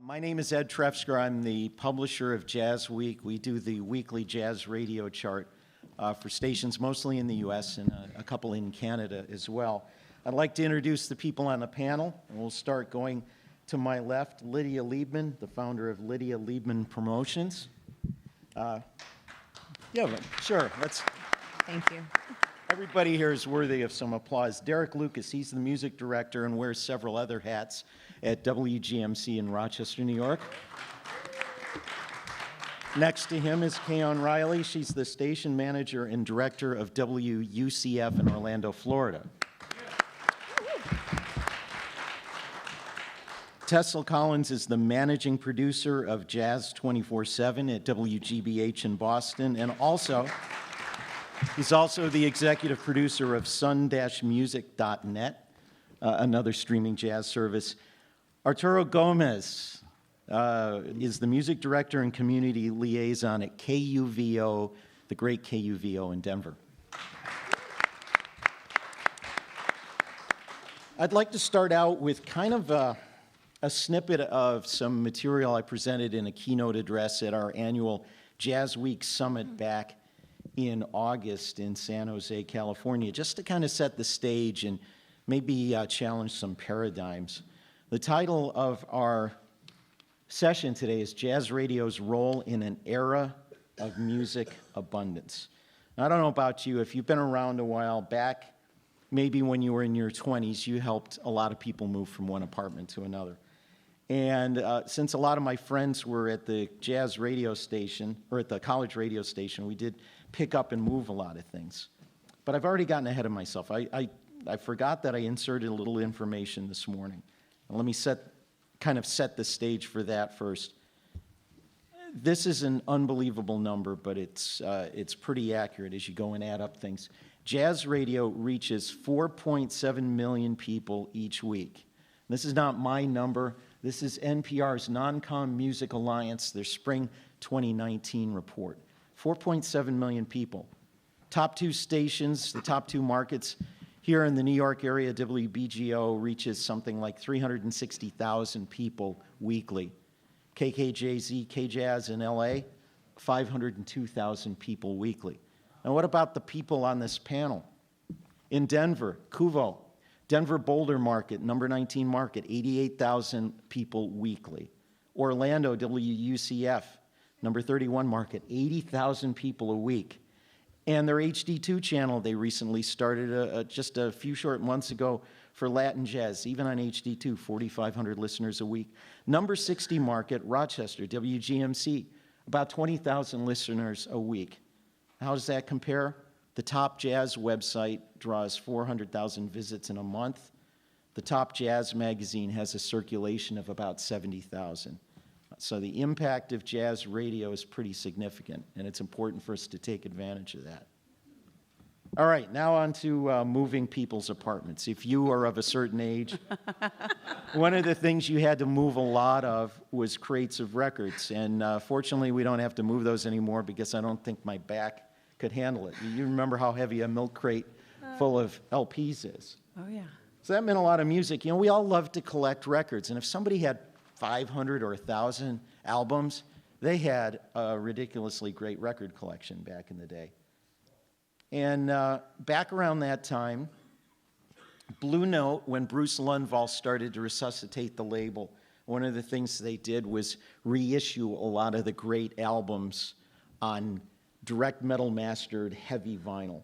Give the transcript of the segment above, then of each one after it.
My name is Ed Trefzger. I'm the publisher of JazzWeek. We do the weekly jazz radio chart for stations mostly in the U.S. and a couple in Canada as well. I'd like to introduce the people on the panel, and we'll start going to my left. Lydia Liebman, the founder of Lydia Liebman Promotions. Sure. Thank you. Everybody here is worthy of some applause. Derrick Lucas, he's the music director and wears several other hats at WGMC in Rochester, New York. Next to him is Kayonne Riley. She's the station manager and director of WUCF in Orlando, Florida. Tessil Collins is the managing producer of Jazz 24/7 at WGBH in Boston, and he's also the executive producer of sun-music.net, another streaming jazz service. Arturo Gomez is the music director and community liaison at KUVO, the great KUVO in Denver. I'd like to start out with kind of a snippet of some material I presented in a keynote address at our annual JazzWeek Summit back in August in San Jose, California, just to kind of set the stage and maybe challenge some paradigms. The title of our session today is Jazz Radio's Role in an Era of Music Abundance. Now, I don't know about you, if you've been around a while back, maybe when you were in your 20s, you helped a lot of people move from one apartment to another. And since a lot of my friends were at the jazz radio station, or at the college radio station, we did pick up and move a lot of things. But I've already gotten ahead of myself. I forgot that I inserted a little information this morning. And let me kind of set the stage for that first. This is an unbelievable number, but it's pretty accurate as you go and add up things. Jazz radio reaches 4.7 million people each week. This is not my number. This is NPR's Non-Com Music Alliance, their spring 2019 report. 4.7 million people. Top two stations, the top two markets. Here in the New York area, WBGO reaches something like 360,000 people weekly. KKJZ, KJazz in LA, 502,000 people weekly. Now what about the people on this panel? In Denver, KUVO, Denver Boulder market, number 19 market, 88,000 people weekly. Orlando, WUCF, number 31 market, 80,000 people a week. And their HD2 channel they recently started just a few short months ago for Latin jazz, even on HD2, 4,500 listeners a week. Number 60 market, Rochester, WGMC, about 20,000 listeners a week. How does that compare? The top jazz website draws 400,000 visits in a month. The top jazz magazine has a circulation of about 70,000. So the impact of jazz radio is pretty significant, and it's important for us to take advantage of that. All right, now on to moving people's apartments. If you are of a certain age, one of the things you had to move a lot of was crates of records, and fortunately we don't have to move those anymore because I don't think my back could handle it. You remember how heavy a milk crate full of LPs is. Oh, yeah. So that meant a lot of music. You know, we all love to collect records, and if somebody had 500 or 1,000 albums, they had a ridiculously great record collection back in the day. And back around that time, Blue Note, when Bruce Lundvall started to resuscitate the label, one of the things they did was reissue a lot of the great albums on direct metal mastered heavy vinyl.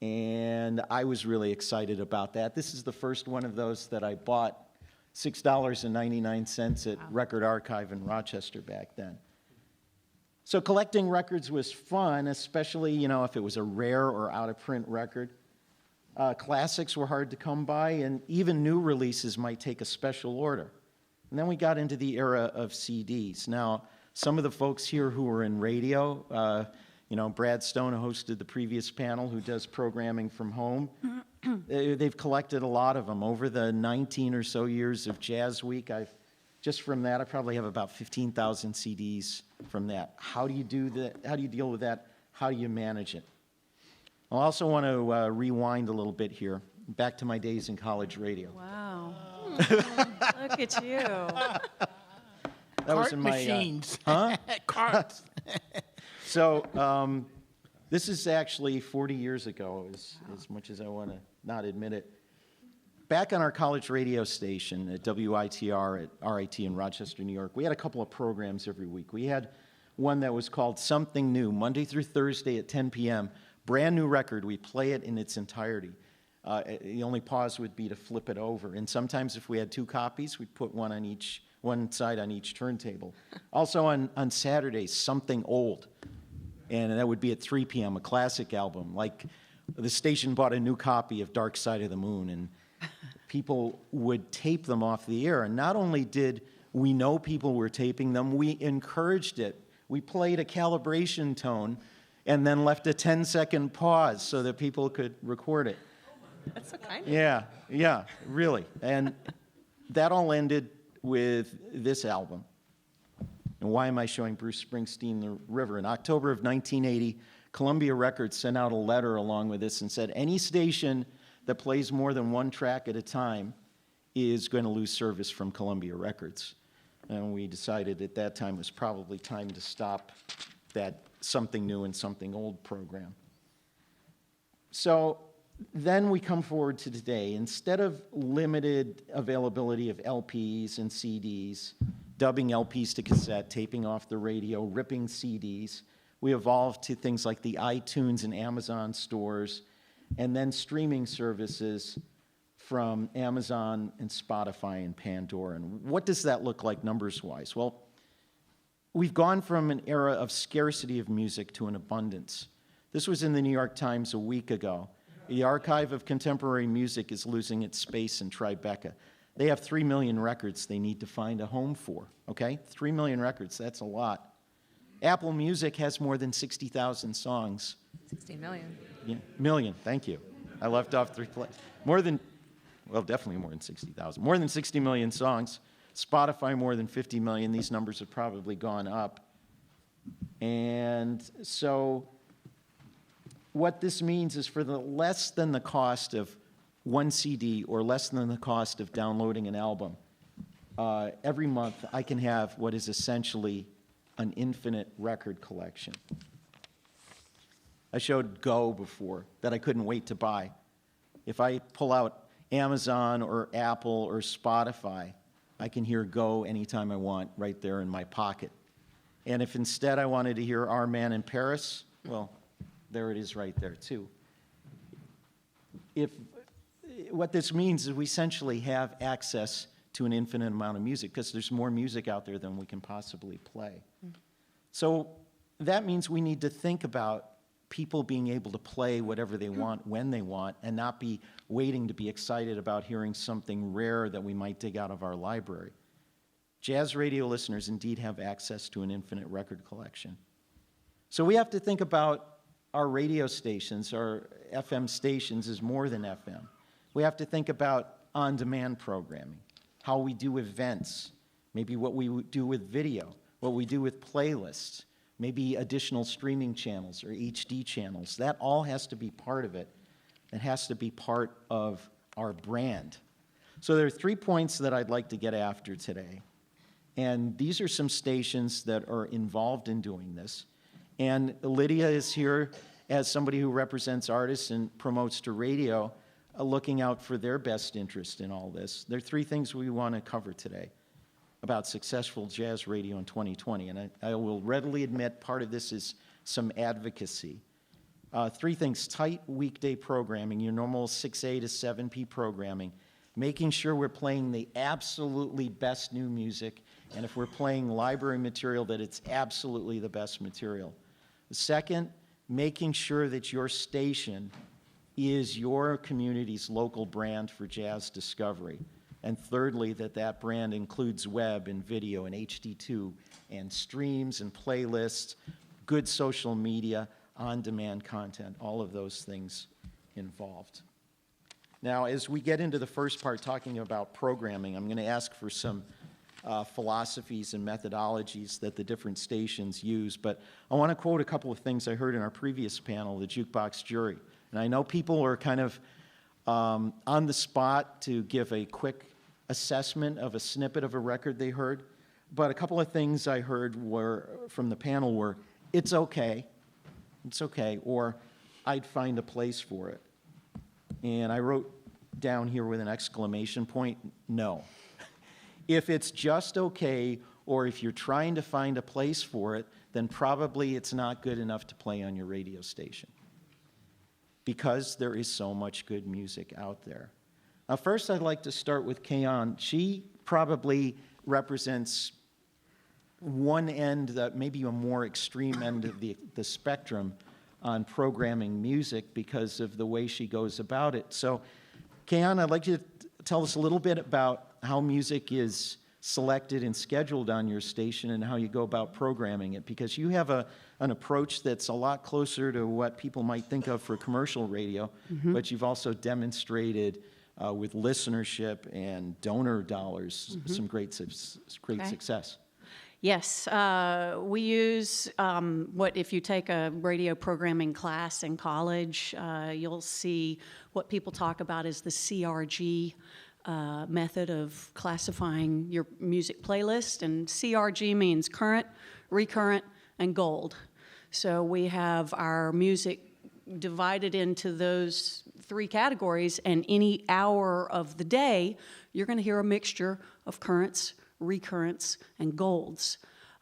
And I was really excited about that. This is the first one of those that I bought, $6.99 at Record Archive in Rochester back then. So collecting records was fun, especially, you know, if it was a rare or out-of-print record. Classics were hard to come by, and even new releases might take a special order. And then we got into the era of CDs. Now, some of the folks here who were in radio, you know, Brad Stone, who hosted the previous panel, who does programming from home, they've collected a lot of them. Over the 19 or so years of JazzWeek, just from that, I probably have about 15,000 CDs from that. How do you do that? How do you deal with that? How do you manage it? I also want to rewind a little bit here, back to my days in college radio. Wow. Look at you. That was Cart in my machines. huh? Carts. So this is actually 40 years ago, as much as I want to not admit it. Back on our college radio station at WITR at RIT in Rochester, New York, we had a couple of programs every week. We had one that was called Something New, Monday through Thursday at 10 p.m. Brand new record. We play it in its entirety. The only pause would be to flip it over. And sometimes if we had two copies, we'd put one side on each turntable. Also on Saturdays, Something Old. And that would be at 3 p.m., a classic album. Like the station bought a new copy of Dark Side of the Moon, and people would tape them off the air. And not only did we know people were taping them, we encouraged it. We played a calibration tone and then left a 10-second pause so that people could record it. That's so kind. Yeah, really. And that all ended with this album. And why am I showing Bruce Springsteen, The River? In October of 1980, Columbia Records sent out a letter along with this and said, any station that plays more than one track at a time is going to lose service from Columbia Records. And we decided at that time it was probably time to stop that Something New and Something Old program. So then we come forward to today. Instead of limited availability of LPs and CDs, dubbing LPs to cassette, taping off the radio, ripping CDs, we evolved to things like the iTunes and Amazon stores, and then streaming services from Amazon and Spotify and Pandora. And what does that look like numbers-wise? Well, we've gone from an era of scarcity of music to an abundance. This was in the New York Times a week ago. The Archive of Contemporary Music is losing its space in Tribeca. They have 3 million records they need to find a home for, okay? 3 million records, that's a lot. Apple Music has more than 60,000 songs. 16 million. Yeah, million, thank you. I left off 3 places. Definitely more than 60,000. More than 60 million songs. Spotify more than 50 million. These numbers have probably gone up. And so what this means is for the less than the cost of one CD or less than the cost of downloading an album, every month I can have what is essentially an infinite record collection. I showed Go before, that I couldn't wait to buy. If I pull out Amazon or Apple or Spotify, I can hear Go anytime I want right there in my pocket. And if instead I wanted to hear Our Man in Paris, well, there it is right there too. What this means is we essentially have access to an infinite amount of music because there's more music out there than we can possibly play. So that means we need to think about people being able to play whatever they want when they want and not be waiting to be excited about hearing something rare that we might dig out of our library. Jazz radio listeners indeed have access to an infinite record collection. So we have to think about our radio stations, our FM stations, as more than FM. We have to think about on-demand programming, how we do events, maybe what we do with video, what we do with playlists, maybe additional streaming channels or HD channels. That all has to be part of it. It has to be part of our brand. So there are 3 points that I'd like to get after today. And these are some stations that are involved in doing this. And Lydia is here as somebody who represents artists and promotes to radio, looking out for their best interest in all this. There are 3 things we want to cover today about successful jazz radio in 2020. And I will readily admit part of this is some advocacy. 3 things: tight weekday programming, your normal 6A to 7P programming, making sure we're playing the absolutely best new music, and if we're playing library material, that it's absolutely the best material. The second, making sure that your station is your community's local brand for jazz discovery. And thirdly, that brand includes web and video and HD2 and streams and playlists, good social media, on-demand content, all of those things involved. Now, as we get into the first part talking about programming, I'm going to ask for some philosophies and methodologies that the different stations use, but I want to quote a couple of things I heard in our previous panel, the jukebox jury. And I know people are kind of on the spot to give a quick assessment of a snippet of a record they heard, But a couple of things I heard from the panel were, it's okay, or I'd find a place for it. And I wrote down here with an exclamation point, no. If it's just okay, or if you're trying to find a place for it, then probably it's not good enough to play on your radio station, because there is so much good music out there. Now, first I'd like to start with Kayonne. She probably represents one end, that maybe a more extreme end of the spectrum on programming music because of the way she goes about it. So, Kayonne, I'd like you to tell us a little bit about how music is selected and scheduled on your station and how you go about programming it, because you have an approach that's a lot closer to what people might think of for commercial radio, but you've also demonstrated with listenership and donor dollars some great success. Yes, we use what, if you take a radio programming class in college, you'll see what people talk about as the CRG method of classifying your music playlist. And CRG means current, recurrent, and gold. So we have our music divided into those three categories, and any hour of the day, you're going to hear a mixture of currents, recurrents, and golds.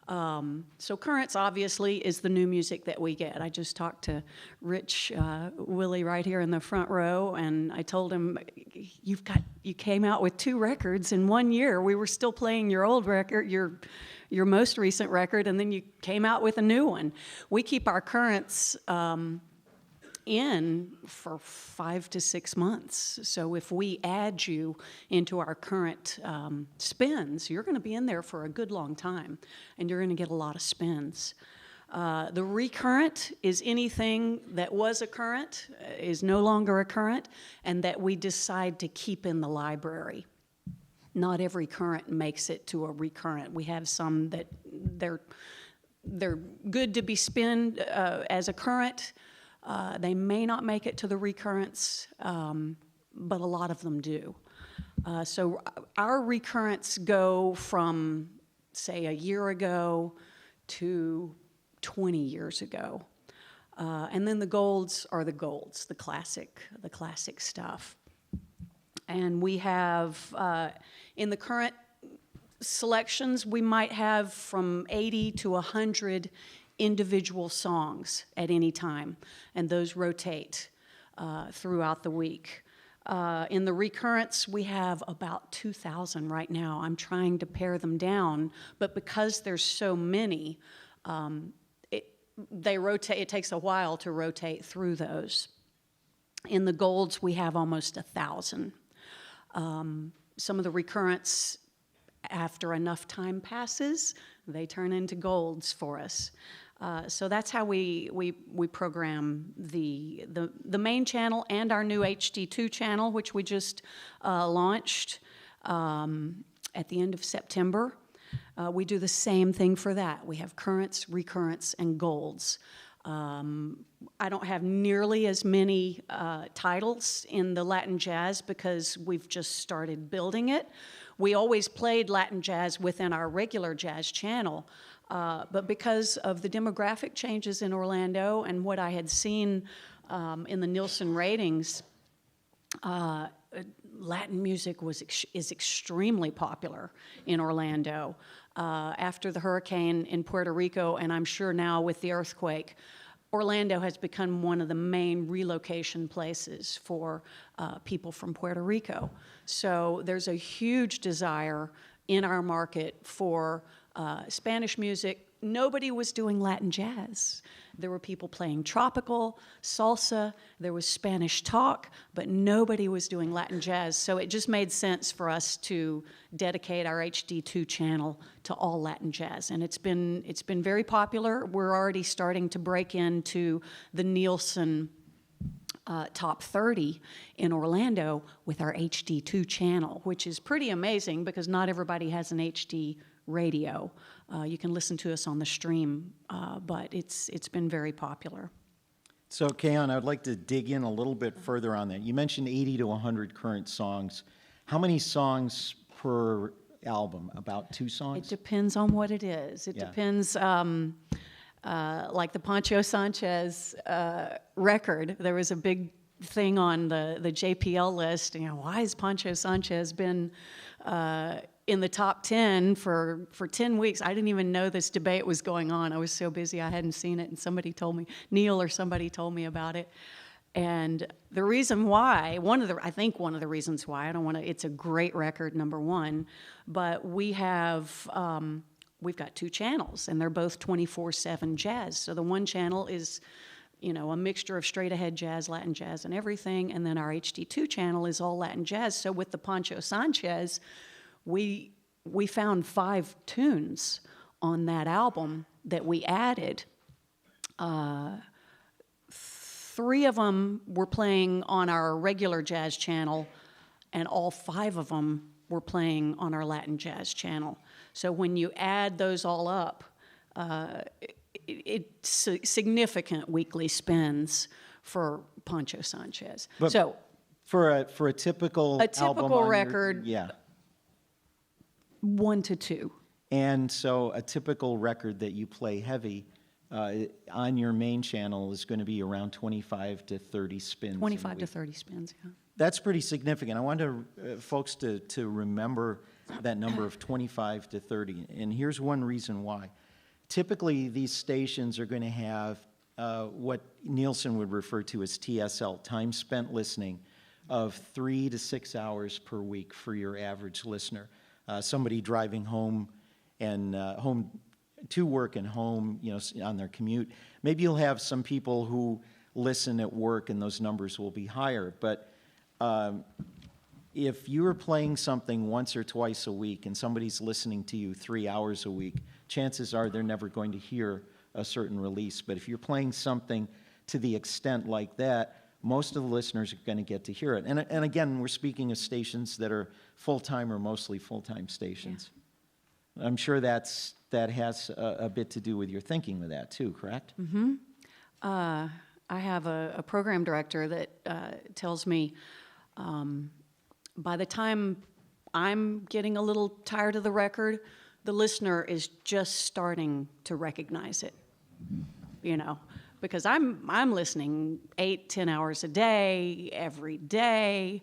So currents, obviously, is the new music that we get. I just talked to Rich Willie right here in the front row, and I told him, you came out with 2 records in 1 year. We were still playing your old record, your most recent record, and then you came out with a new one. We keep our currents in for 5 to 6 months. So if we add you into our current spins, you're going to be in there for a good long time, and you're going to get a lot of spins. The recurrent is anything that was a current, is no longer a current, and that we decide to keep in the library. Not every current makes it to a recurrent. We have some that they're good to be spinned as a current. They may not make it to the recurrence, but a lot of them do. So our recurrents go from, say, a year ago to 20 years ago. And then the golds are the golds, the classic stuff. And we have, in the current selections, we might have from 80 to 100 individual songs at any time, and those rotate throughout the week. In the recurrence, we have about 2,000 right now. I'm trying to pare them down, but because there's so many, they rotate. It takes a while to rotate through those. In the golds, we have almost 1,000. Some of the recurrents, after enough time passes, they turn into golds for us. So that's how we program the main channel and our new HD2 channel, which we just launched at the end of September. We do the same thing for that. We have currents, recurrents, and golds. I don't have nearly as many titles in the Latin jazz because we've just started building it. We always played Latin jazz within our regular jazz channel, but because of the demographic changes in Orlando and what I had seen in the Nielsen ratings, Latin music is extremely popular in Orlando. After the hurricane in Puerto Rico, and I'm sure now with the earthquake, Orlando has become one of the main relocation places for people from Puerto Rico. So there's a huge desire in our market for Spanish music. Nobody was doing Latin jazz. There were people playing tropical, salsa, there was Spanish talk, but nobody was doing Latin jazz. So it just made sense for us to dedicate our HD2 channel to all Latin jazz. And it's been very popular. We're already starting to break into the Nielsen top 30 in Orlando with our HD2 channel, which is pretty amazing because not everybody has an HD radio. You can listen to us on the stream, but it's been very popular. So, Kayonne, I would like to dig in a little bit further on that. You mentioned 80 to 100 current songs. How many songs per album? About 2 It songs? depends on what it is. It Yeah. depends, like the Pancho Sanchez record, there was a big thing on the JPL list, why has Pancho Sanchez been in the top 10 for 10 weeks? I didn't even know this debate was going on. I was so busy I hadn't seen it, and somebody told me, Neil or somebody told me about it. And the reason why, I think one of the reasons why, it's a great record, number one, but we've got 2 channels, and they're both 24/7 jazz. So the one channel is, a mixture of straight-ahead jazz, Latin jazz, and everything, and then our HD2 channel is all Latin jazz. So with the Pancho Sanchez, we found 5 tunes on that album that we added. 3 of them were playing on our regular jazz channel, and all 5 of them were playing on our Latin jazz channel. So when you add those all up, it's significant weekly spends for Pancho Sanchez. But so for a typical album on your- record, yeah. 1 to 2. And so a typical record that you play heavy on your main channel is going to be around 25 to 30 spins. 25 to 30 spins, yeah. That's pretty significant. I want folks to remember that number of 25 to 30. And here's one reason why. Typically, these stations are going to have what Nielsen would refer to as TSL, time spent listening, of 3 to 6 hours per week for your average listener. Somebody driving home and home to work and home, on their commute. Maybe you'll have some people who listen at work, and those numbers will be higher. But if you're playing something once or twice a week and somebody's listening to you 3 hours a week, chances are they're never going to hear a certain release. But if you're playing something to the extent like that, most of the listeners are going to get to hear it. And again, we're speaking of stations that are full-time or mostly full-time stations. Yeah. I'm sure that has a bit to do with your thinking with that too, correct? Mm-hmm. I have a program director that tells me by the time I'm getting a little tired of the record, the listener is just starting to recognize it, because I'm listening 8-10 hours a day, every day,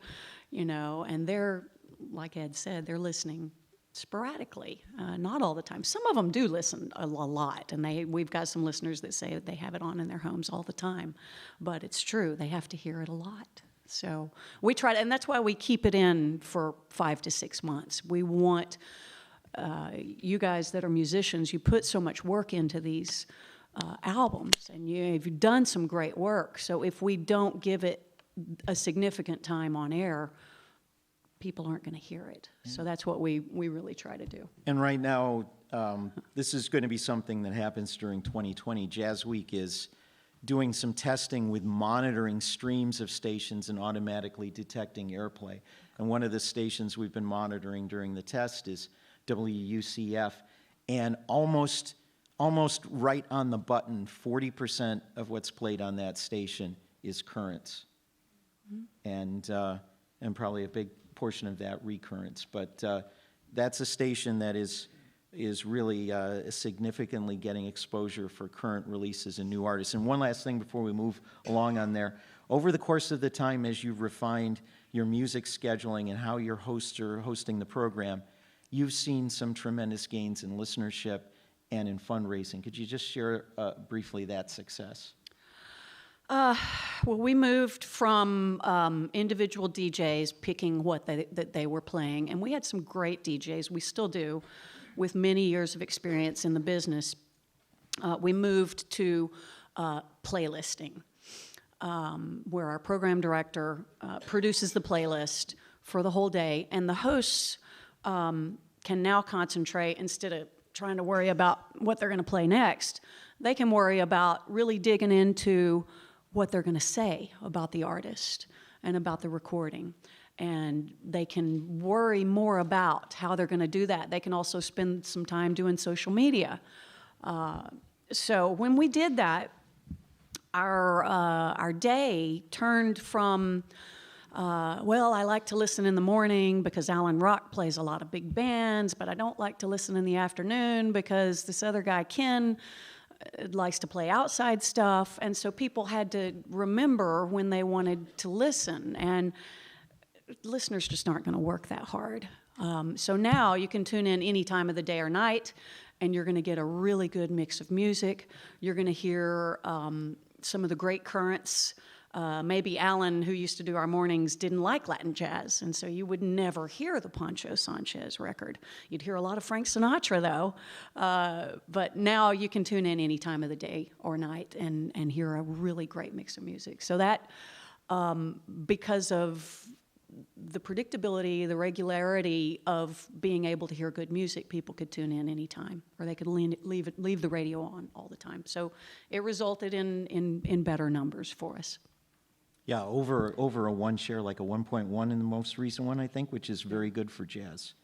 and they're, like Ed said, they're listening sporadically, not all the time. Some of them do listen a lot, and we've got some listeners that say that they have it on in their homes all the time, but it's true, they have to hear it a lot. So we try to, and that's why we keep it in for 5 to 6 months. We want you guys that are musicians, you put so much work into these albums, and you've done some great work. So if we don't give it a significant time on air, people aren't going to hear it. So that's what we really try to do. And right now, this is going to be something that happens during 2020. JazzWeek is doing some testing with monitoring streams of stations and automatically detecting airplay. And one of the stations we've been monitoring during the test is WUCF, and almost right on the button, 40% of what's played on that station is currents, and probably a big portion of that recurrence. But that's a station that is really significantly getting exposure for current releases and new artists. And one last thing before we move along on there. Over the course of the time, as you've refined your music scheduling and how your hosts are hosting the program, you've seen some tremendous gains in listenership and in fundraising. Could you just share briefly that success? Well, we moved from individual DJs picking what that they were playing, and we had some great DJs, we still do, with many years of experience in the business. We moved to playlisting, where our program director produces the playlist for the whole day, and the hosts can now concentrate, instead of trying to worry about what they're going to play next, they can worry about really digging into what they're going to say about the artist and about the recording. And they can worry more about how they're going to do that. They can also spend some time doing social media. So when we did that, our day turned from well, I like to listen in the morning because Alan Rock plays a lot of big bands, but I don't like to listen in the afternoon because this other guy, Ken, likes to play outside stuff. And so people had to remember when they wanted to listen. And listeners just aren't going to work that hard. So now you can tune in any time of the day or night, and you're going to get a really good mix of music. You're going to hear some of the great currents. Maybe Alan, who used to do our mornings, didn't like Latin jazz, and so you would never hear the Pancho Sanchez record. You'd hear a lot of Frank Sinatra, though. But now you can tune in any time of the day or night and hear a really great mix of music. So that, because of the predictability, the regularity of being able to hear good music, people could tune in anytime, or they could leave the radio on all the time. So it resulted in better numbers for us. Yeah, over a one share, like a 1.1 in the most recent one, I think, which is very good for jazz.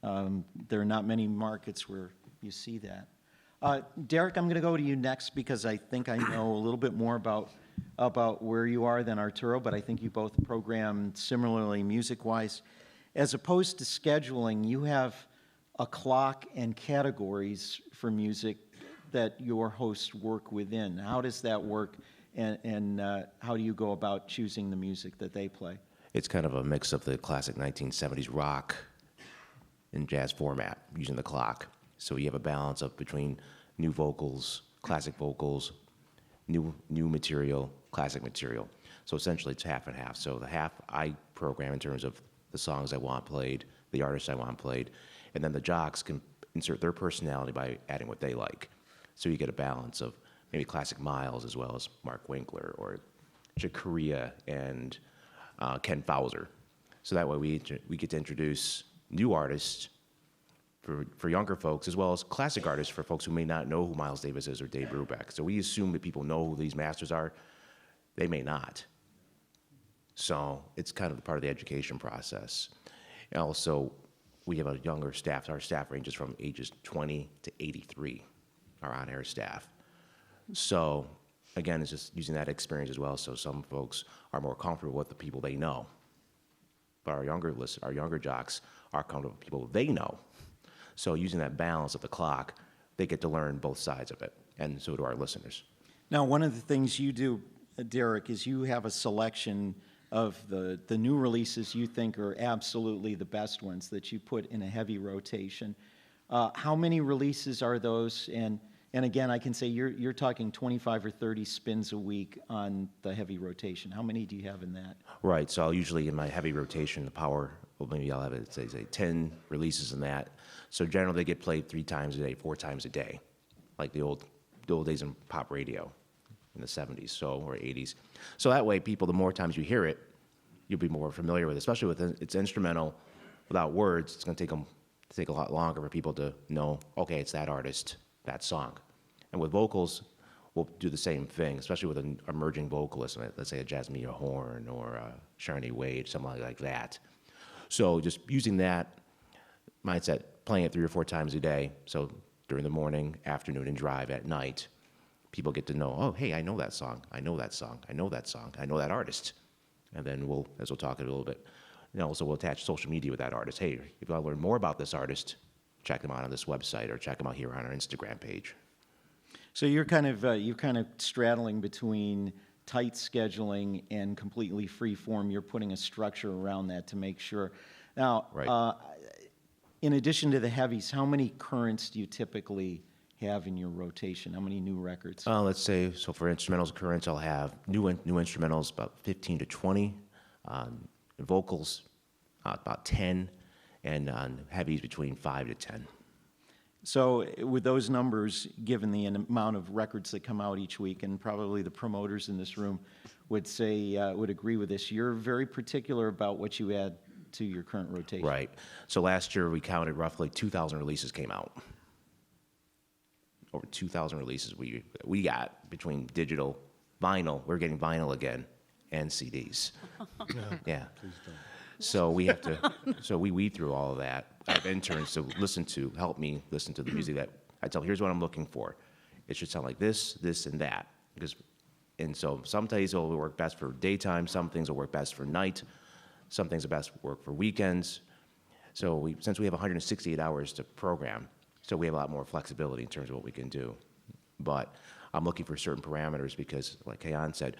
There are not many markets where you see that. Derrick, I'm going to go to you next because I think I know a little bit more about where you are than Arturo, but I think you both program similarly music-wise. As opposed to scheduling, you have a clock and categories for music that your hosts work within. How does that work, and how do you go about choosing the music that they play? It's kind of a mix of the classic 1970s rock and jazz format using the clock. So you have a balance of between new vocals, classic vocals, new material, classic material. So essentially it's half and half. So the half I program in terms of the songs I want played, the artists I want played, and then the jocks can insert their personality by adding what they like. So you get a balance of maybe classic Miles as well as Mark Winkler or Jacarea and Ken Fowler. So that way we get to introduce new artists for younger folks, as well as classic artists for folks who may not know who Miles Davis is or Dave Brubeck. So we assume that people know who these masters are. They may not. So it's kind of part of the education process. And also, we have a younger staff. Our staff ranges from ages 20 to 83, our on-air staff. So again, it's just using that experience as well. So some folks are more comfortable with the people they know. But our younger jocks are comfortable with people they know. So using that balance of the clock, they get to learn both sides of it, and so do our listeners. Now, one of the things you do, Derrick, is you have a selection of the new releases you think are absolutely the best ones that you put in a heavy rotation. How many releases are those? And again, I can say you're talking 25 or 30 spins a week on the heavy rotation. How many do you have in that? Right, so I'll usually, in my heavy rotation, the power, well, maybe I'll have it, say 10 releases in that. So generally they get played 3 times a day, 4 times a day, like the old days in pop radio in the 70s, or 80s. So that way, people, the more times you hear it, you'll be more familiar with it, especially with it's instrumental without words. It's going to take a lot longer for people to know, okay, it's that artist, that song. And with vocals, we'll do the same thing, especially with an emerging vocalist, let's say a Jasmine Horn or a Sharnay Wade, something like that. So just using that mindset, playing it 3 or 4 times a day. So during the morning, afternoon, and drive at night, people get to know, oh, hey, I know that song. I know that song. I know that song. I know that artist. And then as we'll talk a little bit, also we'll attach social media with that artist. Hey, if you want to learn more about this artist, check them out on this website or check them out here on our Instagram page. So you're kind of straddling between tight scheduling and completely free form. You're putting a structure around that to make sure. Now, Right. In addition to the heavies, how many currents do you typically have in your rotation? How many new records? Let's say, so for instrumentals currents, I'll have new instrumentals, about 15 to 20, vocals, about 10, and on heavies between 5 to 10. So with those numbers, given the amount of records that come out each week, and probably the promoters in this room would say, would agree with this, you're very particular about what you add to your current rotation. Right. So last year we counted roughly 2,000 releases came out. Over 2,000 releases we got between digital, vinyl, we're getting vinyl again, and CDs. Yeah. So we have to, so we weed through all of that. I have interns to help me listen to the music that I tell, here's what I'm looking for. It should sound like this, this, and that. And so some days it will work best for daytime, some things will work best for night. Some things are best work for weekends. So since we have 168 hours to program, so we have a lot more flexibility in terms of what we can do. But I'm looking for certain parameters because, like Kayonne said,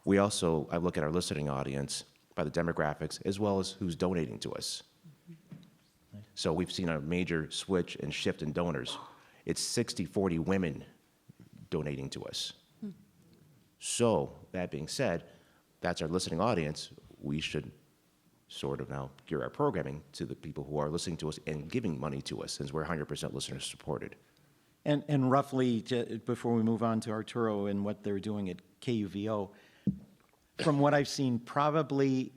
I look at our listening audience by the demographics as well as who's donating to us. So we've seen a major switch and shift in donors. It's 60-40 women donating to us. So that being said, that's our listening audience. We should sort of now gear our programming to the people who are listening to us and giving money to us, since we're 100% listener supported. And roughly, before we move on to Arturo and what they're doing at KUVO, from what I've seen, probably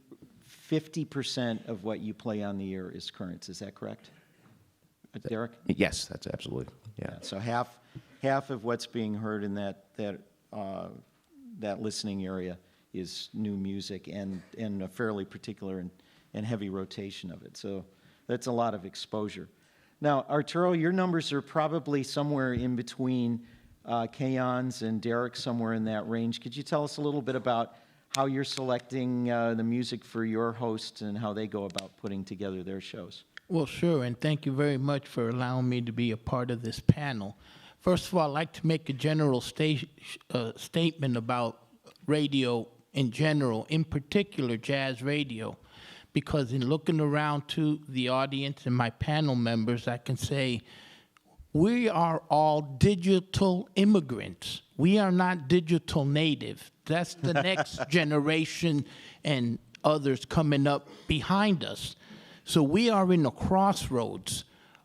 50% of what you play on the air is currents. Is that correct, Derrick? Yes, that's absolutely, yeah. So half of what's being heard in that listening area is new music and a fairly particular and heavy rotation of it. So that's a lot of exposure. Now, Arturo, your numbers are probably somewhere in between Kayonne's and Derrick's, somewhere in that range. Could you tell us a little bit about how you're selecting the music for your hosts and how they go about putting together their shows? Well, sure, and thank you very much for allowing me to be a part of this panel. First of all, I'd like to make a general statement about radio in general, in particular jazz radio, because in looking around to the audience and my panel members, I can say we are all digital immigrants. We are not digital native. That's the next generation and others coming up behind us. So we are in a crossroads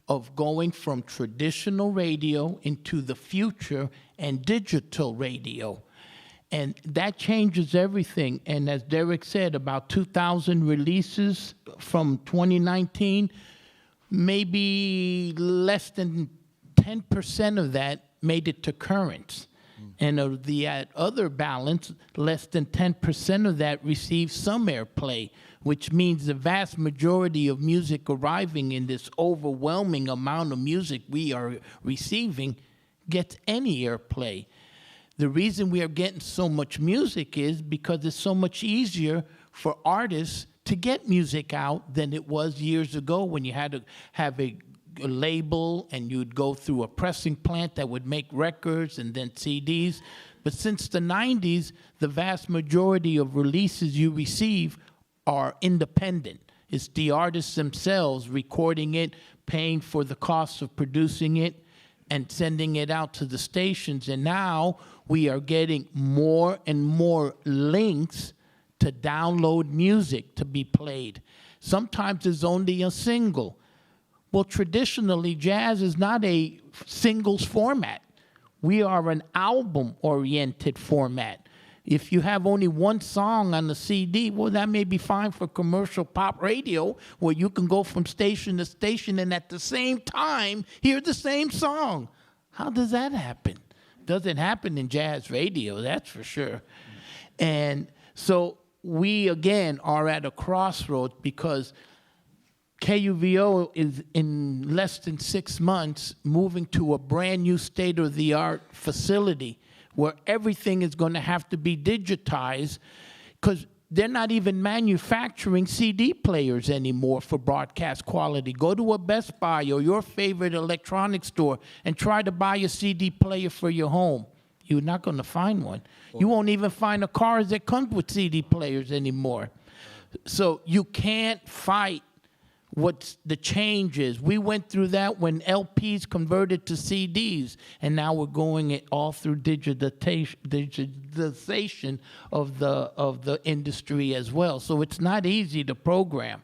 of going from traditional radio into the future and digital radio. And that changes everything. And as Derrick said, about 2,000 releases from 2019, maybe less than 10% of that made it to currents. And of the other balance, less than 10% of that received some airplay, which means the vast majority of music arriving in this overwhelming amount of music we are receiving gets any airplay. The reason we are getting so much music is because it's so much easier for artists to get music out than it was years ago when you had to have a label and you'd go through a pressing plant that would make records and then CDs. But since the 90s, the vast majority of releases you receive are independent. It's the artists themselves recording it, paying for the cost of producing it, and sending it out to the stations. And now we are getting more and more links to download music to be played. Sometimes it's only a single. Well, traditionally, jazz is not a singles format. We are an album-oriented format. If you have only one song on the CD, well, that may be fine for commercial pop radio, where you can go from station to station and at the same time hear the same song. How does that happen? Doesn't happen in jazz radio, that's for sure. And so we, again, are at a crossroads because KUVO is, in less than 6 months, moving to a brand new state-of-the-art facility where everything is going to have to be digitized, because they're not even manufacturing CD players anymore for broadcast quality. Go to a Best Buy or your favorite electronics store and try to buy a CD player for your home. You're not going to find one. You won't even find a car that comes with CD players anymore. So you can't fight what the change is. We went through that when LPs converted to CDs, and now we're going it all through digitization of the industry as well. So it's not easy to program,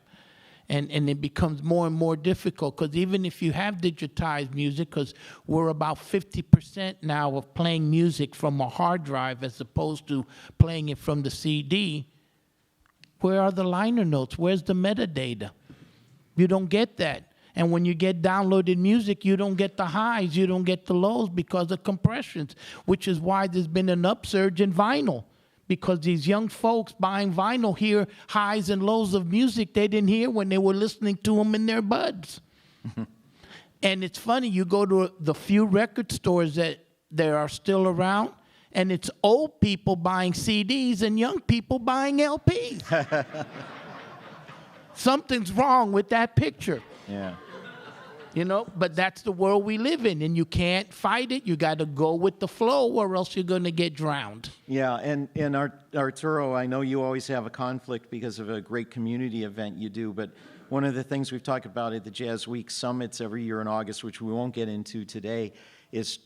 and it becomes more and more difficult, because even if you have digitized music, because we're about 50% now of playing music from a hard drive as opposed to playing it from the CD, where are the liner notes? Where's the metadata? You don't get that. And when you get downloaded music, you don't get the highs, you don't get the lows because of compressions, which is why there's been an upsurge in vinyl, because these young folks buying vinyl hear highs and lows of music they didn't hear when they were listening to them in their buds. And it's funny, you go to the few record stores that there are still around, and it's old people buying CDs and young people buying LPs. Something's wrong with that picture. Yeah. You know, but that's the world we live in, and you can't fight it. You got to go with the flow, or else you're going to get drowned. Yeah, and Arturo, I know you always have a conflict because of a great community event you do, but one of the things we've talked about at the JazzWeek summits every year in August, which we won't get into today, is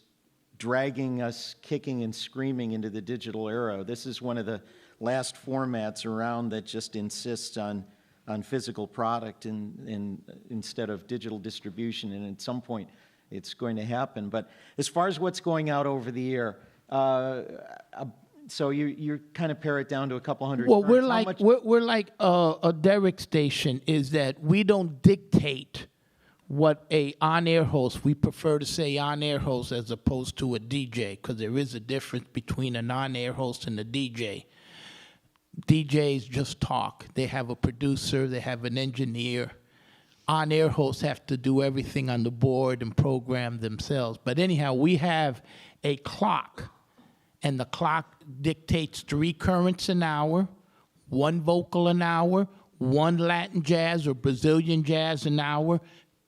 dragging us kicking and screaming into the digital era. This is one of the last formats around that just insists on physical product and instead of digital distribution, and at some point it's going to happen. But as far as what's going out over the air, so you kind of pare it down to a couple hundred. Well, currents. we're like a Derrick station, is that we don't dictate what a on-air host. We prefer to say on-air host as opposed to a DJ, because there is a difference between an on-air host and a DJ. DJs just talk. They have a producer, they have an engineer. On-air hosts have to do everything on the board and program themselves. But anyhow, we have a clock, and the clock dictates 3 currents an hour, 1 vocal an hour, 1 Latin jazz or Brazilian jazz an hour,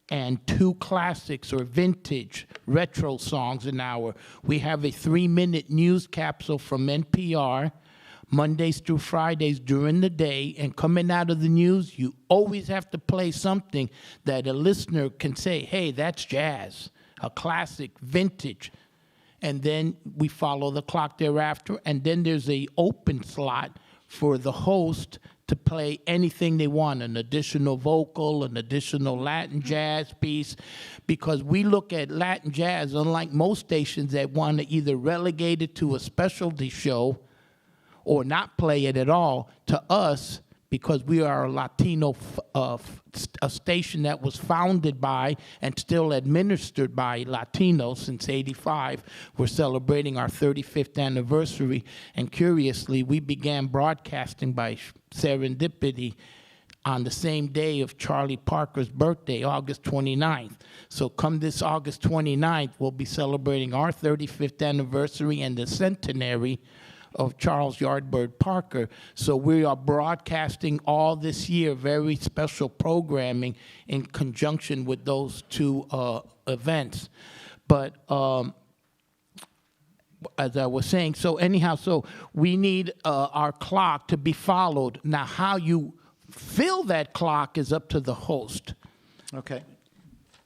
and 2 classics or vintage retro songs an hour. We have a 3-minute news capsule from NPR, Mondays through Fridays during the day, and coming out of the news, you always have to play something that a listener can say, hey, that's jazz, a classic, vintage. And then we follow the clock thereafter, and then there's a open slot for the host to play anything they want, an additional vocal, an additional Latin jazz piece, because we look at Latin jazz, unlike most stations that want to either relegate it to a specialty show or not play it at all. To us, because we are a Latino a station that was founded by and still administered by Latinos since '85. We're celebrating our 35th anniversary, and curiously, we began broadcasting by serendipity on the same day of Charlie Parker's birthday, August 29th. So come this August 29th, we'll be celebrating our 35th anniversary and the centenary of Charles Yardbird Parker. So we are broadcasting all this year very special programming in conjunction with those 2 events. But as I was saying, so anyhow, so we need our clock to be followed. Now, how you fill that clock is up to the host. Okay,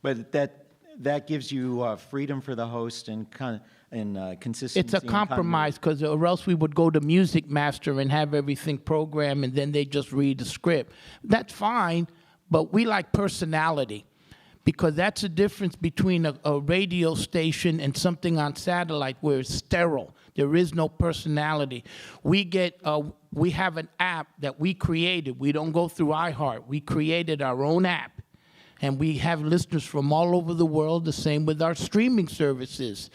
but that gives you freedom for the host and consistency. It's a compromise, because or else we would go to Music Master and have everything programmed, and then they just read the script. That's fine, but we like personality, because that's the difference between a radio station and something on satellite where it's sterile. There is no personality. We have an app that we created. We don't go through iHeart. We created our own app, and we have listeners from all over the world, the same with our streaming services.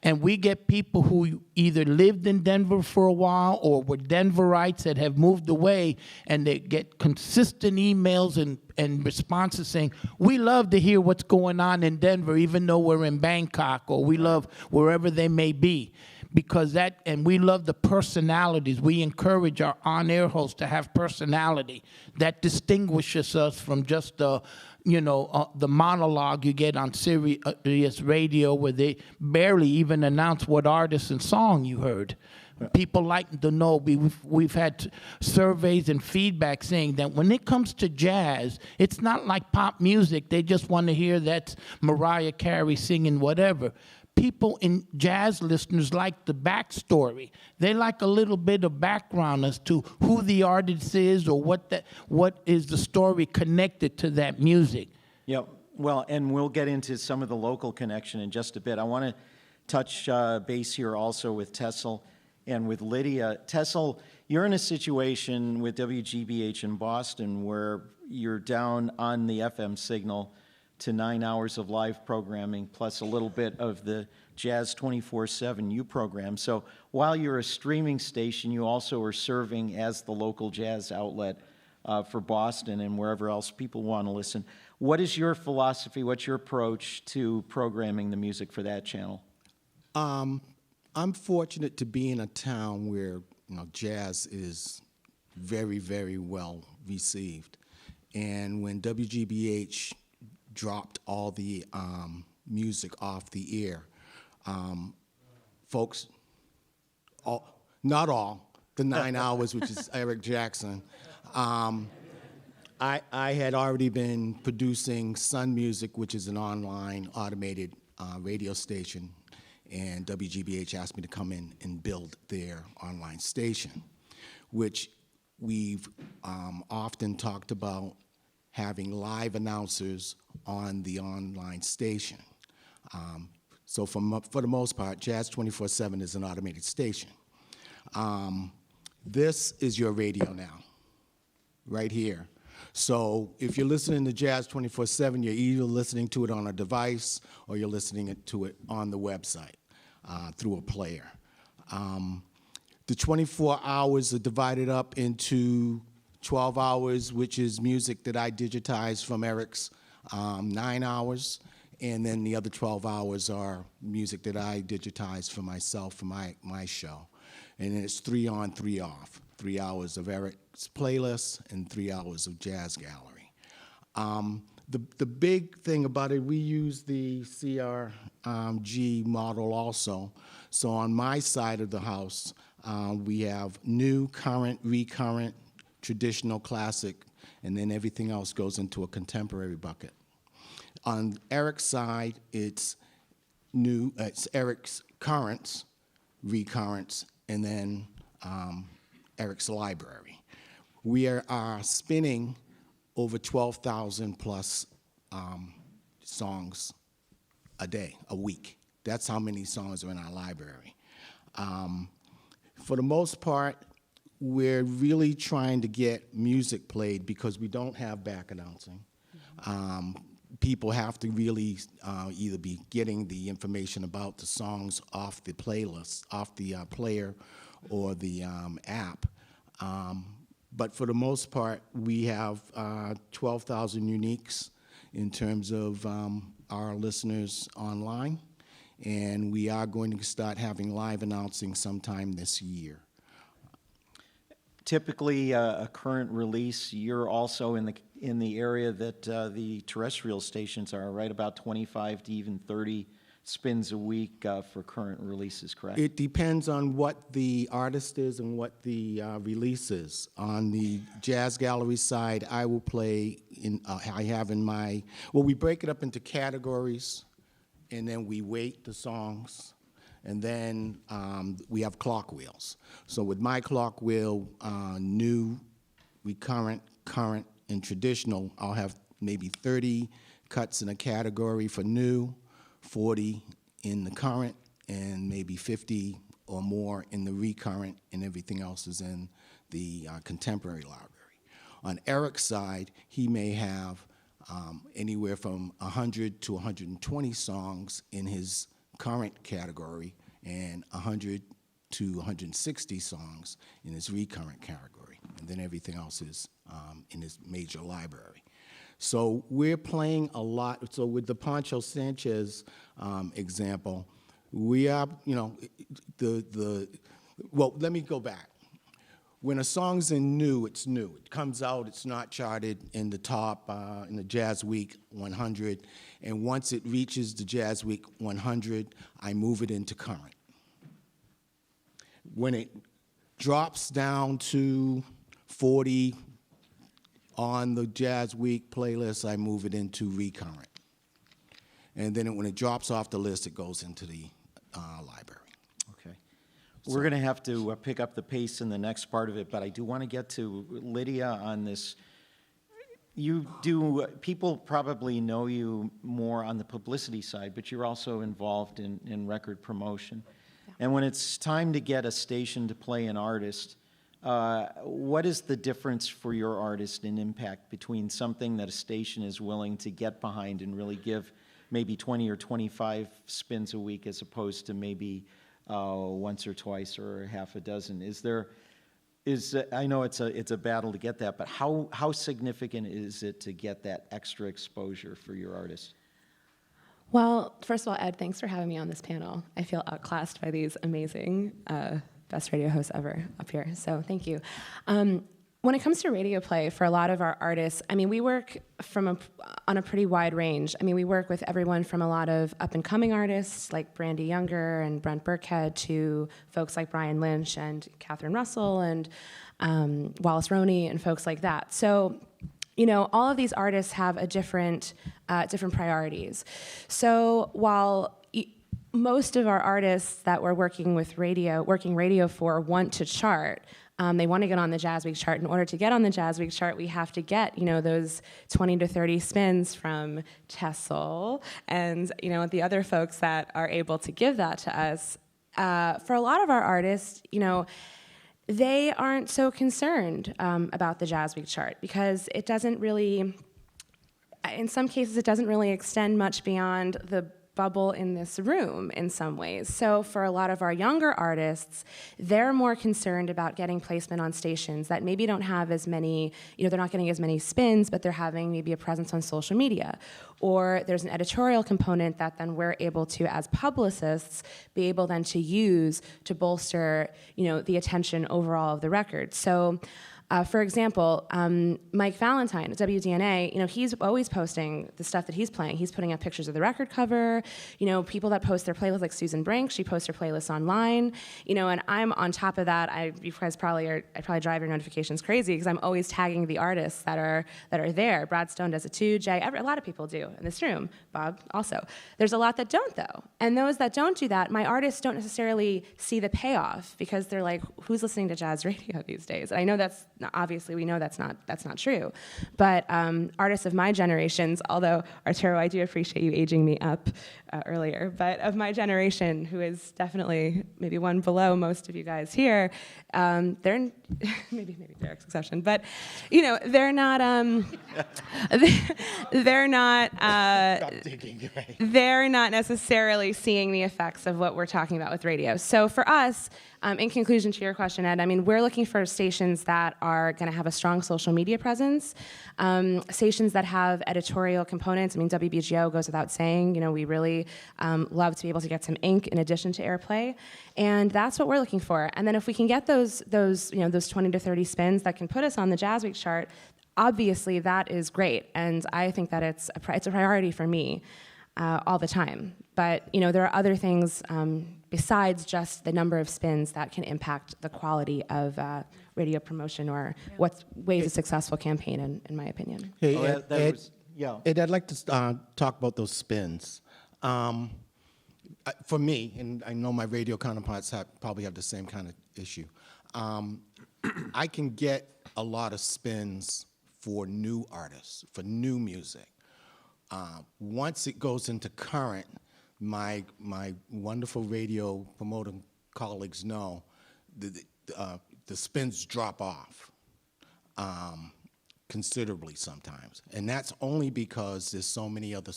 And we get people who either lived in Denver for a while or were Denverites that have moved away, and they get consistent emails and responses saying, we love to hear what's going on in Denver, even though we're in Bangkok, or we love wherever they may be. Because and we love the personalities. We encourage our on-air hosts to have personality. That distinguishes us from just the monologue you get on Sirius radio, where they barely even announce what artist and song you heard. People like to know. We've had surveys and feedback saying that when it comes to jazz, it's not like pop music. They just want to hear that's Mariah Carey singing whatever. People in jazz listeners like the backstory. They like a little bit of background as to who the artist is, or what is the story connected to that music. Yeah, well, and we'll get into some of the local connection in just a bit. I want to touch base here also with Tessil and with Lydia. Tessil, you're in a situation with WGBH in Boston where you're down on the FM signal to 9 hours of live programming, plus a little bit of the Jazz 24/7 U program. So while you're a streaming station, you also are serving as the local jazz outlet for Boston and wherever else people want to listen. What is your philosophy? What's your approach to programming the music for that channel? I'm fortunate to be in a town where jazz is very, very well received. And when WGBH dropped all the music off the air, folks, not all, the 9 hours, which is Eric Jackson, I had already been producing Sun Music, which is an online automated radio station, and WGBH asked me to come in and build their online station, which we've often talked about having live announcers on the online station. So for the most part, Jazz 24/7 is an automated station. This is your radio now, right here. So if you're listening to Jazz 24/7, you're either listening to it on a device or you're listening to it on the website through a player. The 24 hours are divided up into 12 hours, which is music that I digitize from Eric's 9 hours, and then the other 12 hours are music that I digitize for myself for my show. And then it's 3 on, 3 off. 3 hours of Eric's playlist and 3 hours of Jazz Gallery. The big thing about it, we use the CRG model also. So on my side of the house, we have new, current, recurrent, traditional, classic, and then everything else goes into a contemporary bucket. On Eric's side, it's new, it's Eric's currents, recurrents, and then Eric's library. We are spinning over 12,000 plus songs a day, a week. That's how many songs are in our library. For the most part, we're really trying to get music played because we don't have back announcing. People have to really either be getting the information about the songs off the playlist, off the player or the app. But for the most part, we have 12,000 uniques in terms of our listeners online, and we are going to start having live announcing sometime this year. Typically, a current release, you're also in the area that the terrestrial stations are, right? About 25 to even 30 spins a week for current releases, correct? It depends on what the artist is and what the release is. On the Jazz Gallery side, I will play I have in my, well, we break it up into categories, and then we weight the songs, and then we have clock wheels. So with my clock wheel, new, recurrent, current, and traditional, I'll have maybe 30 cuts in a category for new, 40 in the current, and maybe 50 or more in the recurrent, and everything else is in the contemporary library. On Eric's side, he may have anywhere from 100 to 120 songs in his current category and 100 to 160 songs in his recurrent category, and then everything else is in his major library. So we're playing a lot. So with the Pancho Sanchez example, we are, well, let me go back. When a song's in new, it's new. It comes out, it's not charted in the top, in the JazzWeek 100, and once it reaches the JazzWeek 100, I move it into current. When it drops down to 40 on the JazzWeek playlist, I move it into recurrent. And then when it drops off the list, it goes into the library. Okay. We're going to have to pick up the pace in the next part of it, but I do want to get to Lydia on this. People probably know you more on the publicity side, but you're also involved in record promotion. Yeah. And when it's time to get a station to play an artist, what is the difference for your artist in impact between something that a station is willing to get behind and really give maybe 20 or 25 spins a week as opposed to maybe once or twice or half a dozen? I know it's a battle to get that, but how significant is it to get that extra exposure for your artist? Well, first of all, Ed, thanks for having me on this panel. I feel outclassed by these amazing best radio hosts ever up here, so thank you. When it comes to radio play, for a lot of our artists, I mean, we work on a pretty wide range. I mean, we work with everyone from a lot of up-and-coming artists like Brandy Younger and Brent Burkhead to folks like Brian Lynch and Catherine Russell and Wallace Roney and folks like that. So, you know, all of these artists have a different priorities. So while most of our artists that we're working radio for want to chart, they want to get on the JazzWeek chart. In order to get on the JazzWeek chart, we have to get, you know, those 20 to 30 spins from Tessil and, you know, the other folks that are able to give that to us. For a lot of our artists, you know, they aren't so concerned about the JazzWeek chart because it doesn't really, in some cases, it doesn't really extend much beyond the bubble in this room in some ways. So for a lot of our younger artists, they're more concerned about getting placement on stations that maybe don't have as many, you know, they're not getting as many spins, but they're having maybe a presence on social media. Or there's an editorial component that then we're able to, as publicists, be able then to use to bolster, you know, the attention overall of the record. So for example, Mike Valentine at WDNA, you know, he's always posting the stuff that he's playing. He's putting up pictures of the record cover. You know, people that post their playlists, like Susan Brink, she posts her playlists online. You know, and I'm on top of that. I probably drive your notifications crazy because I'm always tagging the artists that are there. Brad Stone does it too. Jay, a lot of people do in this room. Bob also. There's a lot that don't though, and those that don't do that, my artists don't necessarily see the payoff because they're like, who's listening to jazz radio these days? And I know that's obviously we know that's not true, but artists of my generations, although Arturo, I do appreciate you aging me up earlier, but of my generation, who is definitely maybe one below most of you guys here, they're maybe Derrick's exception, but you know they're not they're not necessarily seeing the effects of what we're talking about with radio. So for us, in conclusion to your question, Ed, I mean, we're looking for stations that are going to have a strong social media presence, stations that have editorial components. I mean, WBGO goes without saying, you know, we really love to be able to get some ink in addition to airplay, and that's what we're looking for. And then if we can get those 20 to 30 spins that can put us on the JazzWeek chart, obviously that is great, and I think that it's a priority for me all the time. But you know, there are other things besides just the number of spins that can impact the quality of radio promotion or what weighs a successful campaign, in my opinion. Hey, Oh, Ed, yeah. Ed, I'd like to talk about those spins. For me, and I know my radio counterparts probably have the same kind of issue, I can get a lot of spins for new artists, for new music. Once it goes into current, my wonderful radio promoting colleagues know the spins drop off considerably sometimes, and that's only because there's so many other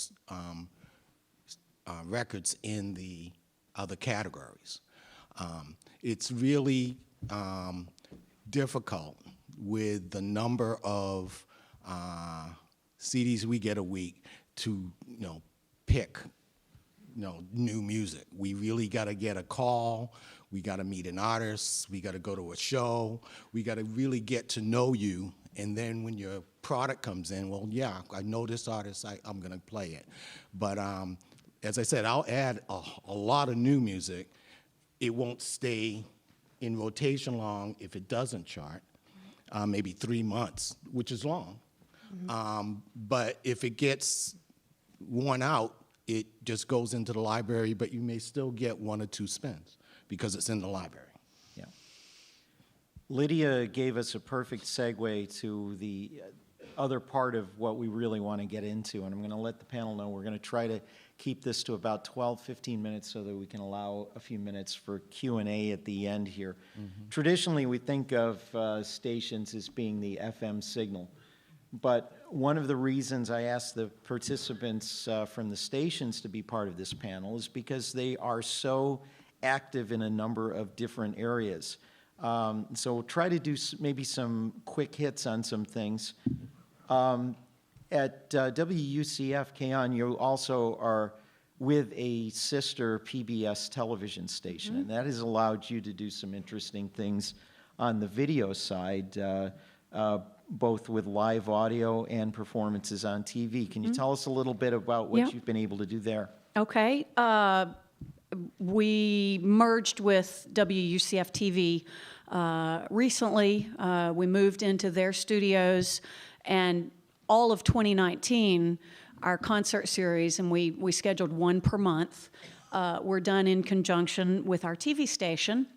records in the other categories. It's really difficult with the number of CDs we get a week to, you know, pick, you know, new music. We really got to get a call. We got to meet an artist. We got to go to a show. We got to really get to know you. And then when your product comes in, well, yeah, I know this artist. I'm going to play it. But as I said, I'll add a lot of new music. It won't stay in rotation long if it doesn't chart, maybe 3 months, which is long. Mm-hmm. But if it gets worn out, it just goes into the library, but you may still get 1 or 2 spins because it's in the library. Yeah. Lydia gave us a perfect segue to the other part of what we really want to get into, and I'm going to let the panel know we're going to try to keep this to about 12, 15 minutes so that we can allow a few minutes for Q&A at the end here. Mm-hmm. Traditionally, we think of stations as being the FM signal, but one of the reasons I asked the participants from the stations to be part of this panel is because they are so active in a number of different areas. So we'll try to do maybe some quick hits on some things. At WUCF, Kayonne, you also are with a sister PBS television station, and that has allowed you to do some interesting things on the video side. both with live audio and performances on TV. Can you tell us a little bit about what Yep. you've been able to do there? Okay. We merged with WUCF TV recently. We moved into their studios, and all of 2019, our concert series, and we scheduled one per month, were done in conjunction with our TV station.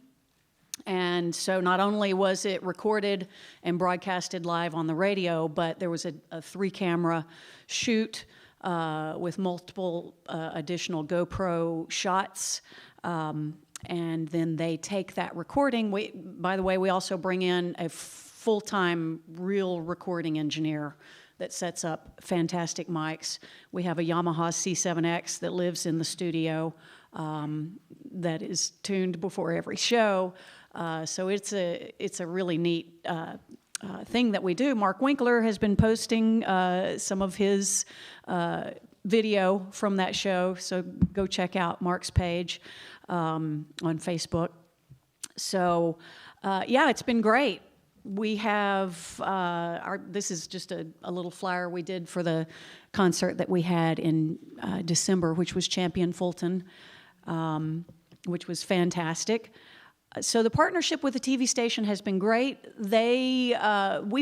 And so not only was it recorded and broadcasted live on the radio, but there was a 3-camera shoot with multiple additional GoPro shots. And then they take that recording. By the way, we also bring in a full-time real recording engineer that sets up fantastic mics. We have a Yamaha C7X that lives in the studio that is tuned before every show. So it's a really neat thing that we do. Mark Winkler has been posting some of his video from that show, so go check out Mark's page on Facebook. So yeah, it's been great. We have this is just a little flyer we did for the concert that we had in December, which was Champion Fulton, which was fantastic. So the partnership with the TV station has been great. We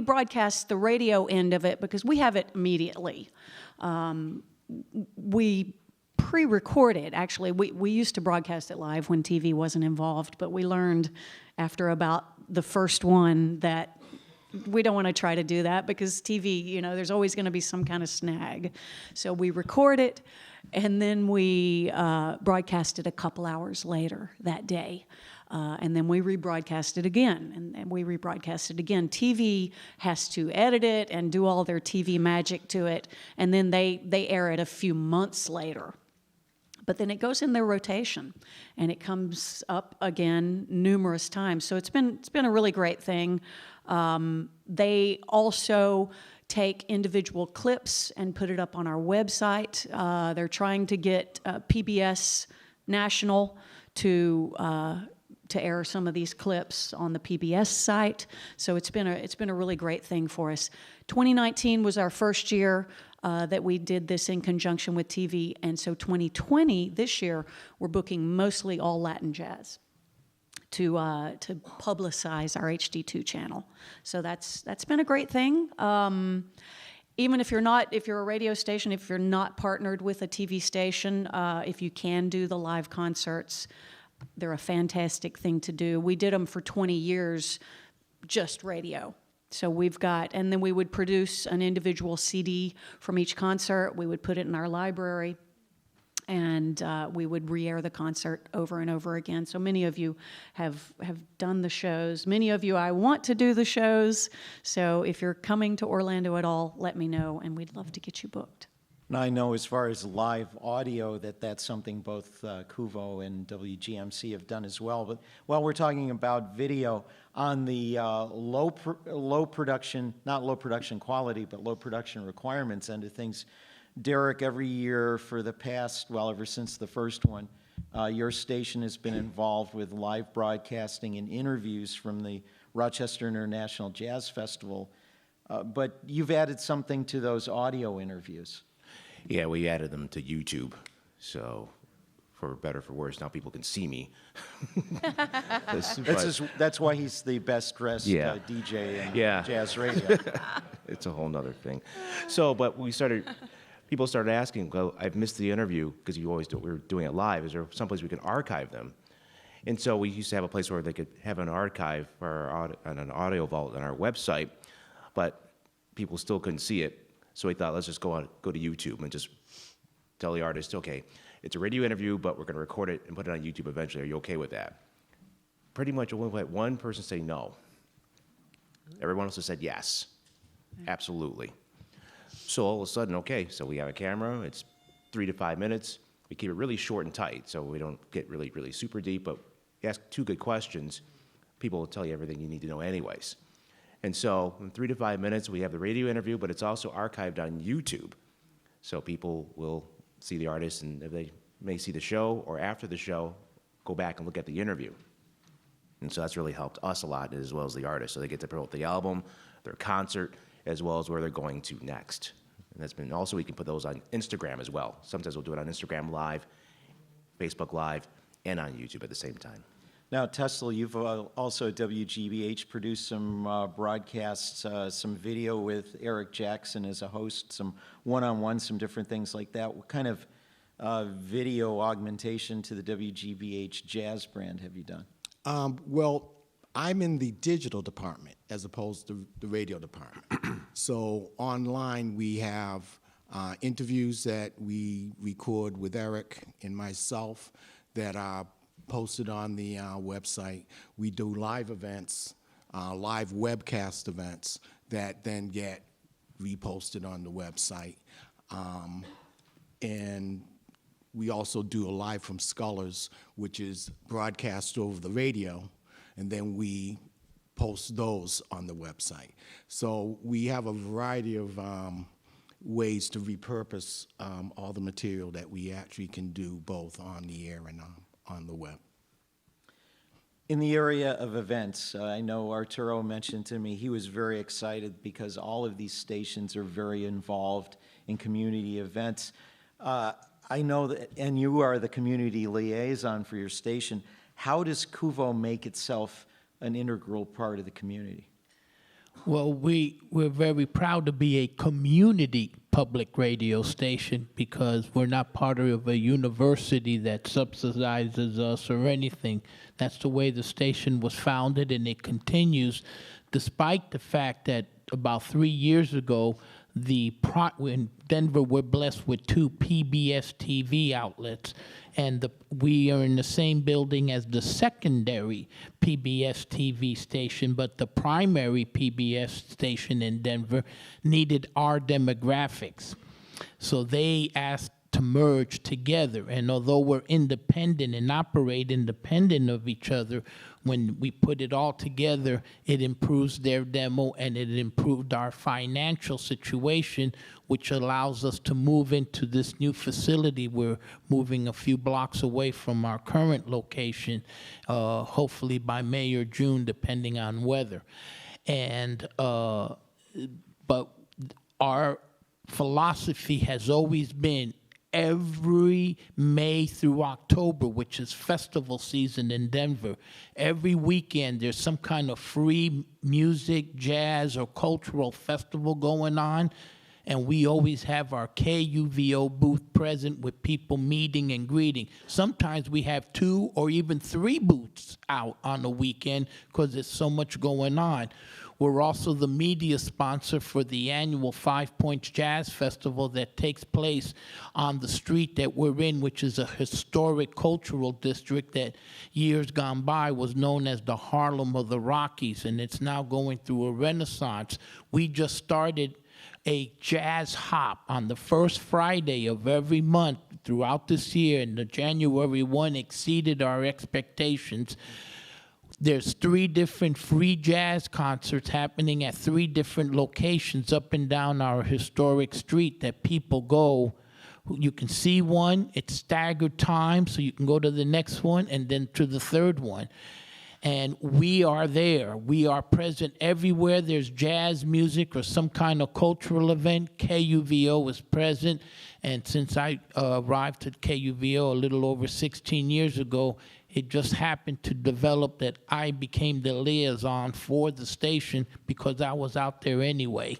broadcast the radio end of it because we have it immediately. We pre-recorded, actually. We used to broadcast it live when TV wasn't involved, but we learned after about the first one that we don't want to try to do that because TV, there's always going to be some kind of snag. So we record it, and then we broadcast it a couple hours later that day. And then we rebroadcast it again, and we rebroadcast it again. TV has to edit it and do all their TV magic to it, and then they air it a few months later. But then it goes in their rotation, and it comes up again numerous times. So it's been a really great thing. They also take individual clips and put it up on our website. They're trying to get PBS National to air some of these clips on the PBS site. So it's been a really great thing for us. 2019 was our first year that we did this in conjunction with TV, and so 2020, this year, we're booking mostly all Latin jazz to publicize our HD2 channel. So that's been a great thing. Even if you're a radio station, if you're not partnered with a TV station, if you can do the live concerts, they're a fantastic thing to do. We did them for 20 years, just radio. So and then we would produce an individual CD from each concert. We would put it in our library, and we would re-air the concert over and over again. So many of you have done the shows. Many of you, I want to do the shows. So if you're coming to Orlando at all, let me know, and we'd love to get you booked. And I know as far as live audio that's something both KUVO and WGMC have done as well. But while we're talking about video, on the low production, not low production quality, but low production requirements end of things, Derrick, every year for the past, ever since the first one, your station has been involved with live broadcasting and interviews from the Rochester International Jazz Festival. But you've added something to those audio interviews. Yeah, we added them to YouTube, so for better or for worse, now people can see me. That's why he's the best dressed DJ in jazz radio. It's a whole nother thing. So, but people started asking, well, I've missed the interview because we're doing it live. Is there someplace we can archive them? And so we used to have a place where they could have an archive on an audio vault on our website, but people still couldn't see it. So we thought, let's just go to YouTube and just tell the artist, okay, it's a radio interview, but we're going to record it and put it on YouTube eventually. Are you okay with that? Pretty much only had one person say no. Everyone else has said yes, absolutely. So all of a sudden, okay, so we have a camera. It's 3 to 5 minutes. We keep it really short and tight, so we don't get really, really super deep. But you ask 2 good questions, people will tell you everything you need to know anyways. And so in 3 to 5 minutes, we have the radio interview, but it's also archived on YouTube. So people will see the artist, and if they may see the show or after the show, go back and look at the interview. And so that's really helped us a lot, as well as the artists. So they get to promote the album, their concert, as well as where they're going to next. And that's been, also we can put those on Instagram as well. Sometimes we'll do it on Instagram Live, Facebook Live, and on YouTube at the same time. Now, Tessil, you've also at WGBH produced some broadcasts, some video with Eric Jackson as a host, some one-on-one, some different things like that. What kind of video augmentation to the WGBH jazz brand have you done? Well, I'm in the digital department as opposed to the radio department. So online we have interviews that we record with Eric and myself that are posted on the website. We do live events, live webcast events that then get reposted on the website. And we also do a Live from Scullers, which is broadcast over the radio, and then we post those on the website. So we have a variety of ways to repurpose all the material that we actually can do both on the air and on the web. In the area of events, I know Arturo mentioned to me he was very excited because all of these stations are very involved in community events. I know that, and you are the community liaison for your station. How does KUVO make itself an integral part of the community? Well, we're very proud to be a community public radio station because we're not part of a university that subsidizes us or anything. That's the way the station was founded, and it continues, despite the fact that about 3 years ago, in Denver, we're blessed with 2 PBS TV outlets, and we are in the same building as the secondary PBS TV station, but the primary PBS station in Denver needed our demographics. So they asked to merge together, and although we're independent and operate independent of each other, when we put it all together, it improves their demo and it improved our financial situation, which allows us to move into this new facility. We're moving a few blocks away from our current location, hopefully by May or June, depending on weather. And but our philosophy has always been every May through October, which is festival season in Denver, every weekend there's some kind of free music, jazz, or cultural festival going on, and we always have our KUVO booth present with people meeting and greeting. Sometimes we have 2 or even 3 booths out on the weekend because there's so much going on. We're also the media sponsor for the annual 5 Points Jazz Festival that takes place on the street that we're in, which is a historic cultural district that years gone by was known as the Harlem of the Rockies, and it's now going through a renaissance. We just started a jazz hop on the first Friday of every month throughout this year, and the January one exceeded our expectations. There's 3 different free jazz concerts happening at 3 different locations up and down our historic street that people go. You can see one, it's staggered time, so you can go to the next one and then to the third one. And we are there. We are present everywhere there's jazz music or some kind of cultural event. KUVO is present. And since I arrived at KUVO a little over 16 years ago, it just happened to develop that I became the liaison for the station because I was out there anyway.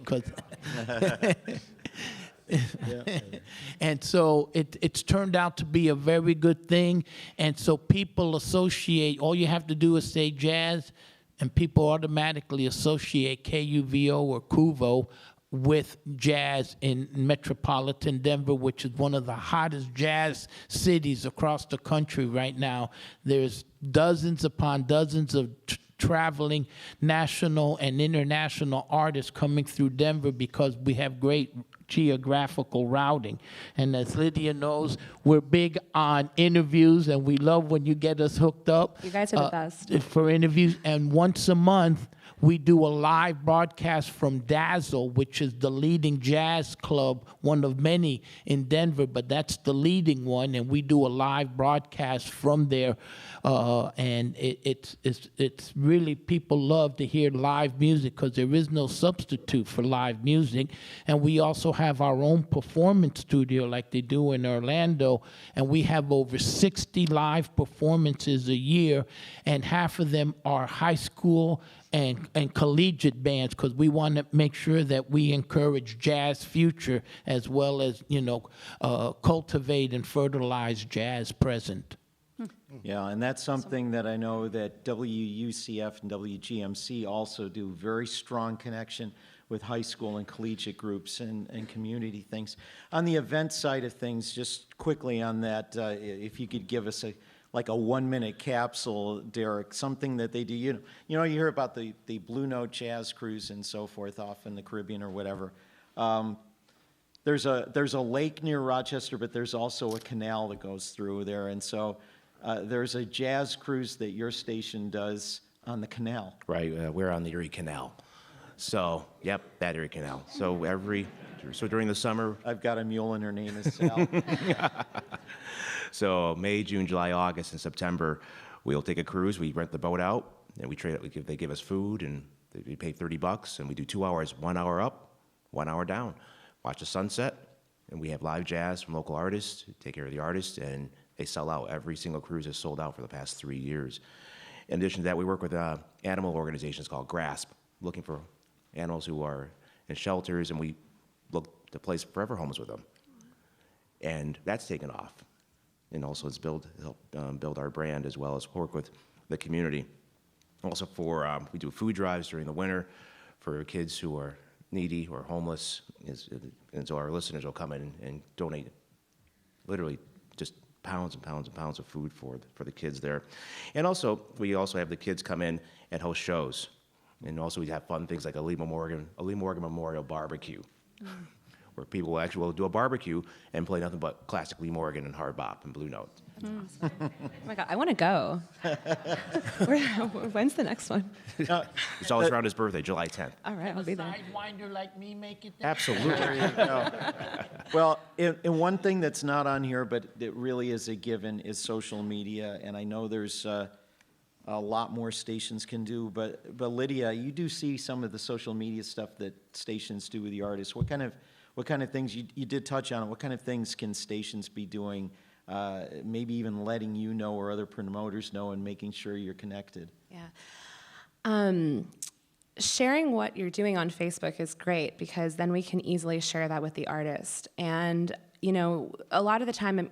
And so it's turned out to be a very good thing. And so people associate, all you have to do is say jazz, and people automatically associate KUVO or KUVO with jazz in metropolitan Denver, which is one of the hottest jazz cities across the country right now. There's dozens upon dozens of traveling national and international artists coming through Denver because we have great geographical routing. And as Lydia knows, we're big on interviews, and we love when you get us hooked up. You guys are the best. For interviews. And once a month, we do a live broadcast from Dazzle, which is the leading jazz club, one of many in Denver, but that's the leading one, and we do a live broadcast from there. And it's really, people love to hear live music because there is no substitute for live music. And we also have our own performance studio like they do in Orlando, and we have over 60 live performances a year, and half of them are high school and collegiate bands, because we want to make sure that we encourage jazz future as well as, cultivate and fertilize jazz present. Yeah, and that's something that I know that WUCF and WGMC also do, very strong connection with high school and collegiate groups and community things. On the event side of things, just quickly on that, if you could give us a 1-minute capsule, Derrick, something that they do. You hear about the Blue Note Jazz Cruise and so forth off in the Caribbean or whatever. There's a lake near Rochester, but there's also a canal that goes through there, and so there's a jazz cruise that your station does on the canal. Right, we're on the Erie Canal. So, yep, that Erie Canal. So during the summer. I've got a mule and her name is Sal. So May, June, July, August, and September, we'll take a cruise. We rent the boat out, and they give us food, and we pay $30, and we do 2 hours, 1 hour up, 1 hour down. Watch the sunset, and we have live jazz from local artists, take care of the artists, and they sell out. Every single cruise is sold out for the past 3 years. In addition to that, we work with animal organizations called GRASP, looking for animals who are in shelters, and we look to place forever homes with them. And that's taken off. And also it's help build our brand as well as work with the community. Also we do food drives during the winter for kids who are needy or homeless, and so our listeners will come in and donate literally just pounds and pounds and pounds of food for the kids there. And also, we also have the kids come in and host shows. And also we have fun things like a Lee Morgan Memorial Barbecue, where people will actually do a barbecue and play nothing but classic Lee Morgan and hard bop and Blue Note. Oh my God, I want to go. When's the next one? It's always around his birthday, July 10th. All right, I'll be there. Sidewinder like me make it there? Absolutely. Well, and one thing that's not on here, but it really is a given, is social media. And I know there's a lot more stations can do, but Lydia, you do see some of the social media stuff that stations do with the artists. What kind of things, you did touch on it, what kind of things can stations be doing, maybe even letting you know or other promoters know and making sure you're connected? Yeah. Sharing what you're doing on Facebook is great, because then we can easily share that with the artist. And, a lot of the time,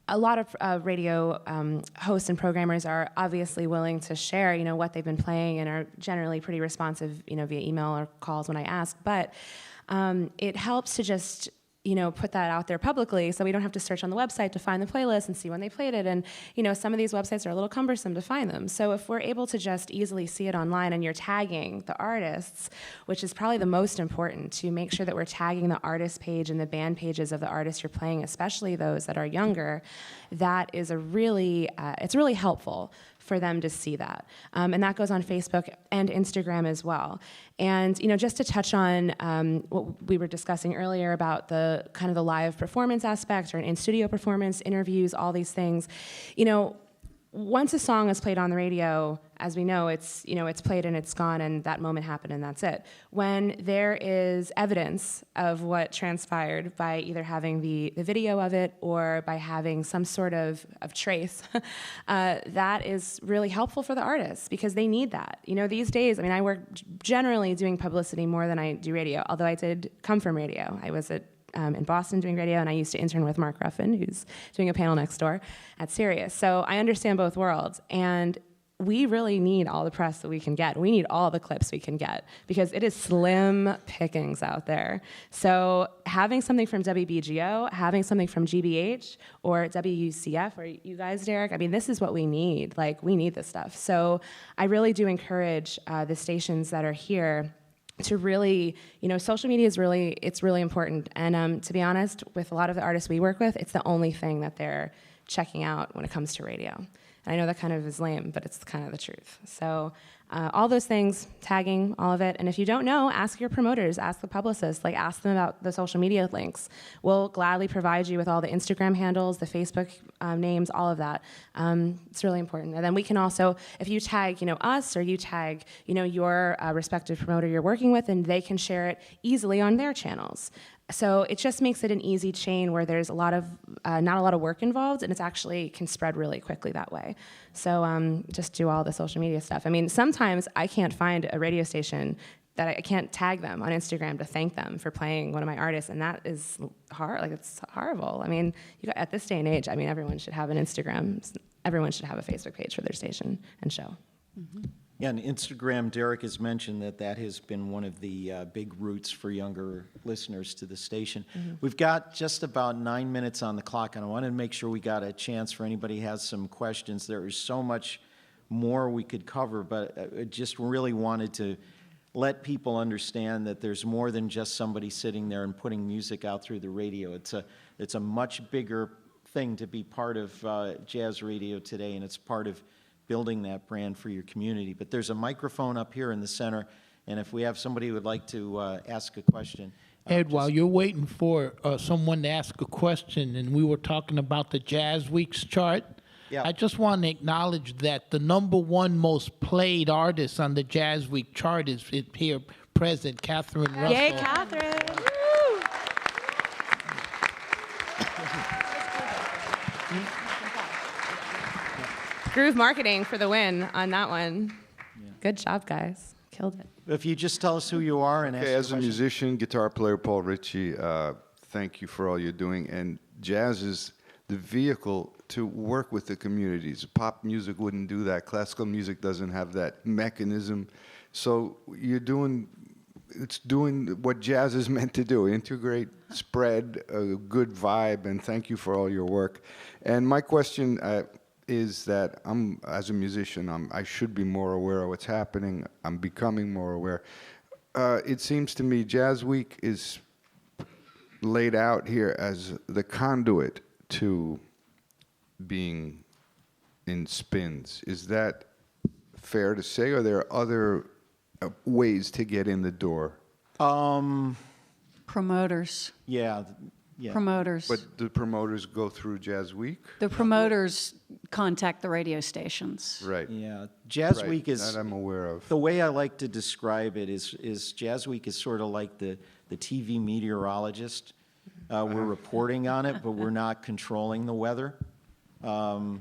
a lot of radio hosts and programmers are obviously willing to share, what they've been playing, and are generally pretty responsive, via email or calls when I ask. But it helps to just, put that out there publicly, so we don't have to search on the website to find the playlist and see when they played it. And, some of these websites are a little cumbersome to find them. So if we're able to just easily see it online, and you're tagging the artists, which is probably the most important, to make sure that we're tagging the artist page and the band pages of the artists you're playing, especially those that are younger, that is it's really helpful for them to see that. And that goes on Facebook and Instagram as well. And, just to touch on what we were discussing earlier about the kind of the live performance aspect, or an in-studio performance, interviews, all these things, once a song is played on the radio, as we know, it's played and it's gone, and that moment happened and that's it. When there is evidence of what transpired by either having the video of it or by having some sort of trace, that is really helpful for the artists, because they need that. These days, I work generally doing publicity more than I do radio, although I did come from radio. I was in Boston doing radio, and I used to intern with Mark Ruffin, who's doing a panel next door at Sirius. So I understand both worlds, and we really need all the press that we can get. We need all the clips we can get, because it is slim pickings out there. So having something from WBGO, having something from GBH or WUCF, or you guys, Derrick, this is what we need. We need this stuff. So I really do encourage the stations that are here to really, social media is it's really important. And to be honest, with a lot of the artists we work with, it's the only thing that they're checking out when it comes to radio. And I know that kind of is lame, but it's kind of the truth. So all those things, tagging, all of it. And if you don't know, ask your promoters, ask the publicists, ask them about the social media links. We'll gladly provide you with all the Instagram handles, the Facebook names, all of that. It's really important. And then we can also, if you tag, us, or you tag, your respective promoter you're working with, and they can share it easily on their channels. So it just makes it an easy chain where there's not a lot of work involved, and it's actually can spread really quickly that way. So just do all the social media stuff. I mean, sometimes I can't find a radio station that I can't tag them on Instagram to thank them for playing one of my artists, and that is hard. It's horrible. I mean, at this day and age, everyone should have an Instagram. Everyone should have a Facebook page for their station and show. Mm-hmm. Yeah, and Instagram, Derrick has mentioned that has been one of the big routes for younger listeners to the station. Mm-hmm. We've got just about 9 minutes on the clock, and I wanted to make sure we got a chance for anybody who has some questions. There is so much more we could cover, but I just really wanted to let people understand that there's more than just somebody sitting there and putting music out through the radio. It's a much bigger thing to be part of jazz radio today, and it's part of building that brand for your community. But there's a microphone up here in the center, and if we have somebody who would like to ask a question. Ed, while you're waiting for someone to ask a question, and we were talking about the JazzWeek's chart, Yeah. I just want to acknowledge that the #1 most played artist on the JazzWeek chart is here present, Catherine Russell. Yay, Catherine! Groove Marketing for the win on that one. Yeah. Good job, guys. Killed it. If you just tell us who you are and ask Okay, your as a question. musician, guitar player Paul Ritchie, thank you for all you're doing. And jazz is the vehicle to work with the communities. Pop music wouldn't do that. Classical music doesn't have that mechanism. So it's doing what jazz is meant to do: integrate, spread a good vibe. And thank you for all your work. And my question is that as a musician, I should be more aware of what's happening. I'm becoming more aware. It seems to me JazzWeek is laid out here as the conduit to being in spins. Is that fair to say, or are there other ways to get in the door? Promoters. Yeah. Promoters. But the promoters go through JazzWeek? The promoters contact the radio stations. Right. Yeah. JazzWeek is... That I'm aware of. The way I like to describe it is JazzWeek is sort of like the TV meteorologist. We're reporting on it, but we're not controlling the weather. We're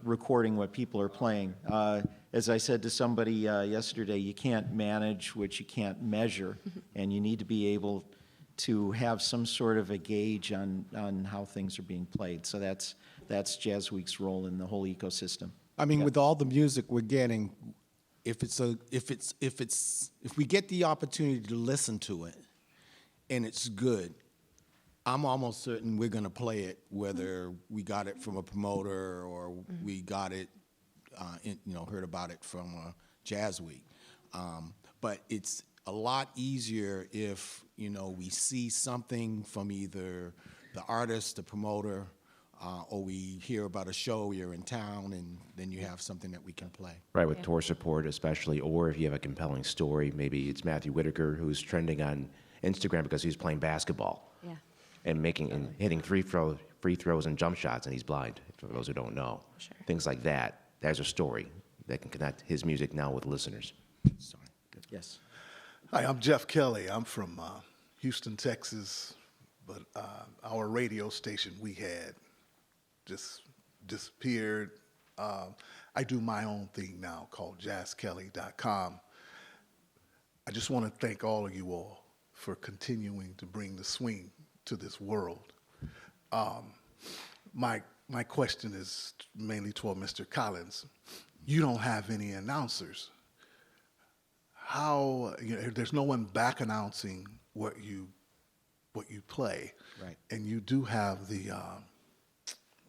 recording what people are playing. As I said to somebody yesterday, you can't manage what you can't measure, and you need to be able to have some sort of a gauge on how things are being played. So that's JazzWeek's role in the whole ecosystem. I mean, with all the music we're getting, if we get the opportunity to listen to it and it's good, I'm almost certain we're going to play it, whether we got it from a promoter or we got it, heard about it from JazzWeek. But it's a lot easier if we see something from either the artist, the promoter, or we hear about a show, you're in town, and then you have something that we can play. Right, with tour support especially, or if you have a compelling story, maybe it's Matthew Whitaker who's trending on Instagram because he's playing basketball. Yeah. And hitting free throws and jump shots, and he's blind, for those who don't know. Sure. Things like that. There's a story that can connect his music now with listeners. Sorry. Yes. Hi, I'm Jeff Kelly. I'm from Houston, Texas, but our radio station we had just disappeared. I do my own thing now called jazzkelly.com. I just want to thank all of you all for continuing to bring the swing to this world. My question is mainly toward Mr. Collins. You don't have any announcers. How, there's no one back announcing what you play. Right. And you do have the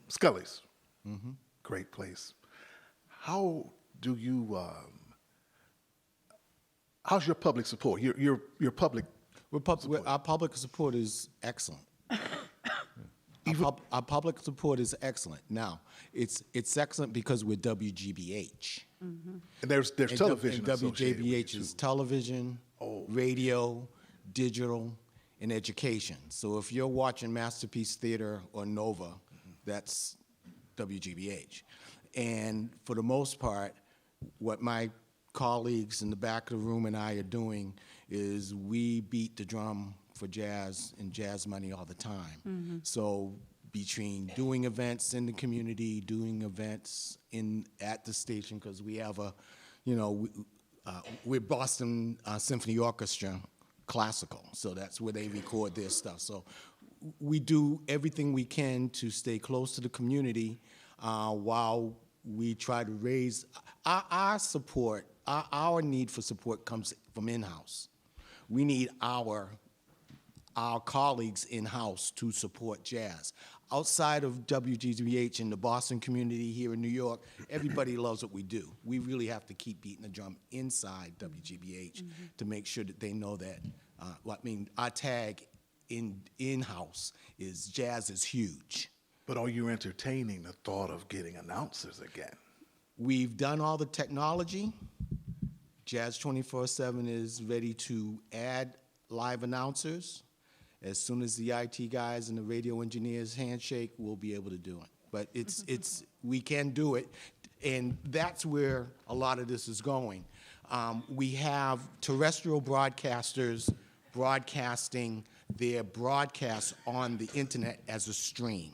Scully's, great place. How do you how's your public support? Your public. Our public support is excellent. Our public support is excellent. Now, it's excellent because we're WGBH. And there's television. And associated with WGBH it, is too. television, radio, digital, and education. So if you're watching Masterpiece Theater or Nova, that's WGBH. And for the most part, what my colleagues in the back of the room and I are doing is we beat the drum for jazz and jazz money all the time. So between doing events in the community, doing events at the station, because we have we're Boston Symphony Orchestra classical, so that's where they record their stuff. So we do everything we can to stay close to the community while we try to raise our support. Our need for support comes from in-house. We need our colleagues in-house to support jazz. Outside of WGBH in the Boston community here in New York, everybody loves what we do. We really have to keep beating the drum inside WGBH to make sure that they know that, our tag in-house is jazz is huge. But are you entertaining the thought of getting announcers again? We've done all the technology. Jazz 24/7 is ready to add live announcers. As soon as the IT guys and the radio engineers handshake, we'll be able to do it. But we can do it, and that's where a lot of this is going. We have terrestrial broadcasters broadcasting their broadcasts on the internet as a stream.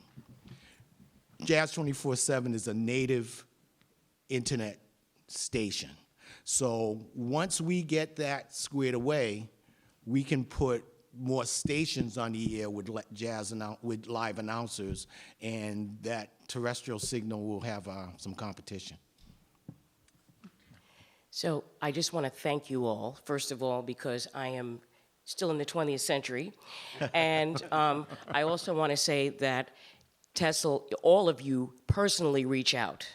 Jazz 24/7 is a native internet station. So once we get that squared away, we can put more stations on the air with with live announcers, and that terrestrial signal will have some competition. So I just want to thank you all, first of all, because I am still in the 20th century. And I also want to say that Tessil, all of you personally reach out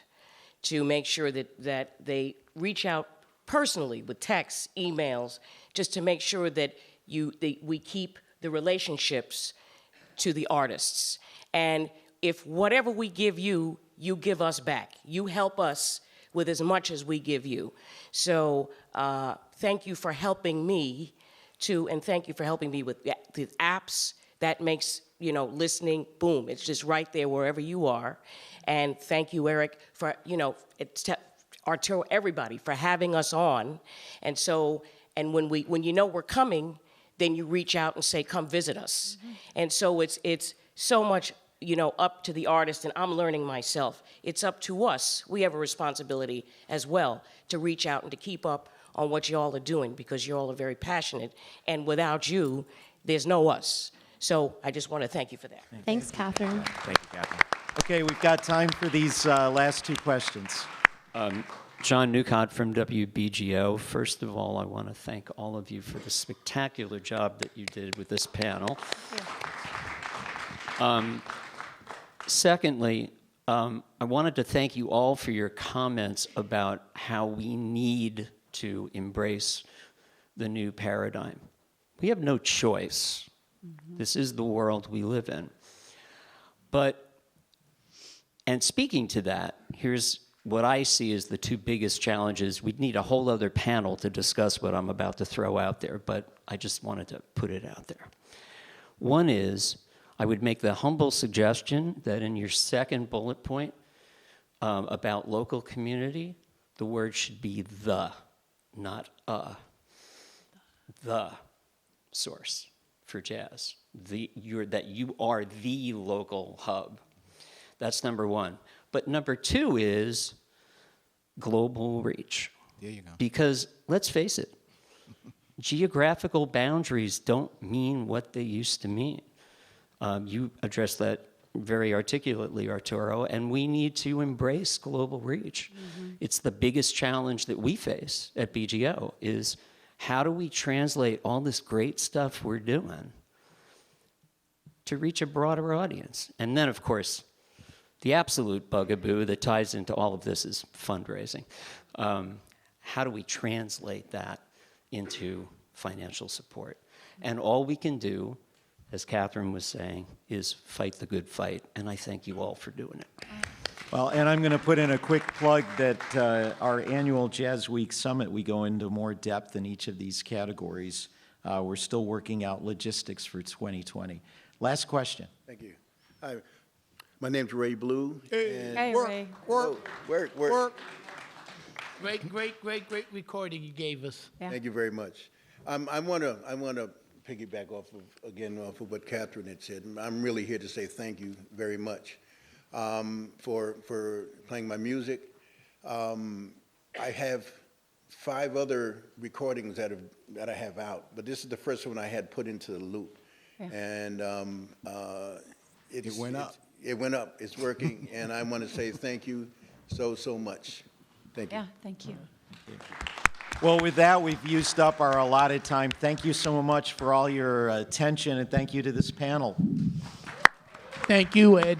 to make sure that they reach out personally with texts, emails, just to make sure that we keep the relationships to the artists. And if whatever we give you, you give us back. You help us with as much as we give you. So thank you for helping me too, and thank you for helping me with the apps. That makes, listening, boom, it's just right there wherever you are. And thank you, Eric, for, Arturo, everybody, for having us on. And so, and when we're coming, then you reach out and say, come visit us. And so it's so much, up to the artist, and I'm learning myself. It's up to us. We have a responsibility as well to reach out and to keep up on what y'all are doing, because y'all are very passionate. And without you, there's no us. So I just want to thank you for that. Thanks, Catherine. Thank you, Catherine. Okay, we've got time for these last two questions. John Newcott from WBGO. First of all, I want to thank all of you for the spectacular job that you did with this panel. Secondly, I wanted to thank you all for your comments about how we need to embrace the new paradigm. We have no choice. This is the world we live in. And speaking to that, here's what I see as the two biggest challenges. We'd need a whole other panel to discuss what I'm about to throw out there, but I just wanted to put it out there. One is, I would make the humble suggestion that in your second bullet point about local community, the word should be the, not the source for jazz. That you are the local hub. That's number one. But number two is global reach. There you go. Because let's face it, geographical boundaries don't mean what they used to mean. You addressed that very articulately, Arturo, and we need to embrace global reach. It's the biggest challenge that we face at BGO is how do we translate all this great stuff we're doing to reach a broader audience? And then, of course, the absolute bugaboo that ties into all of this is fundraising. How do we translate that into financial support. And all we can do, as Catherine was saying, is fight the good fight. And I thank you all for doing it. Well, and I'm going to put in a quick plug that our annual JazzWeek Summit, we go into more depth in each of these categories. We're still working out logistics for 2020. Last question. Thank you. Hi, my name's Ray Blue. Hey, Ray. Work. Great recording you gave us. Yeah. Thank you very much. I want to piggyback off of what Catherine had said. I'm really here to say thank you very much for playing my music. I have 5 other recordings that I have out, but this is the first one I had put into the loop, and It went up. It went up. It's working, and I want to say thank you so much. Thank you. Yeah, thank you. Well, with that, we've used up our allotted time. Thank you so much for all your attention, and thank you to this panel. Thank you, Ed.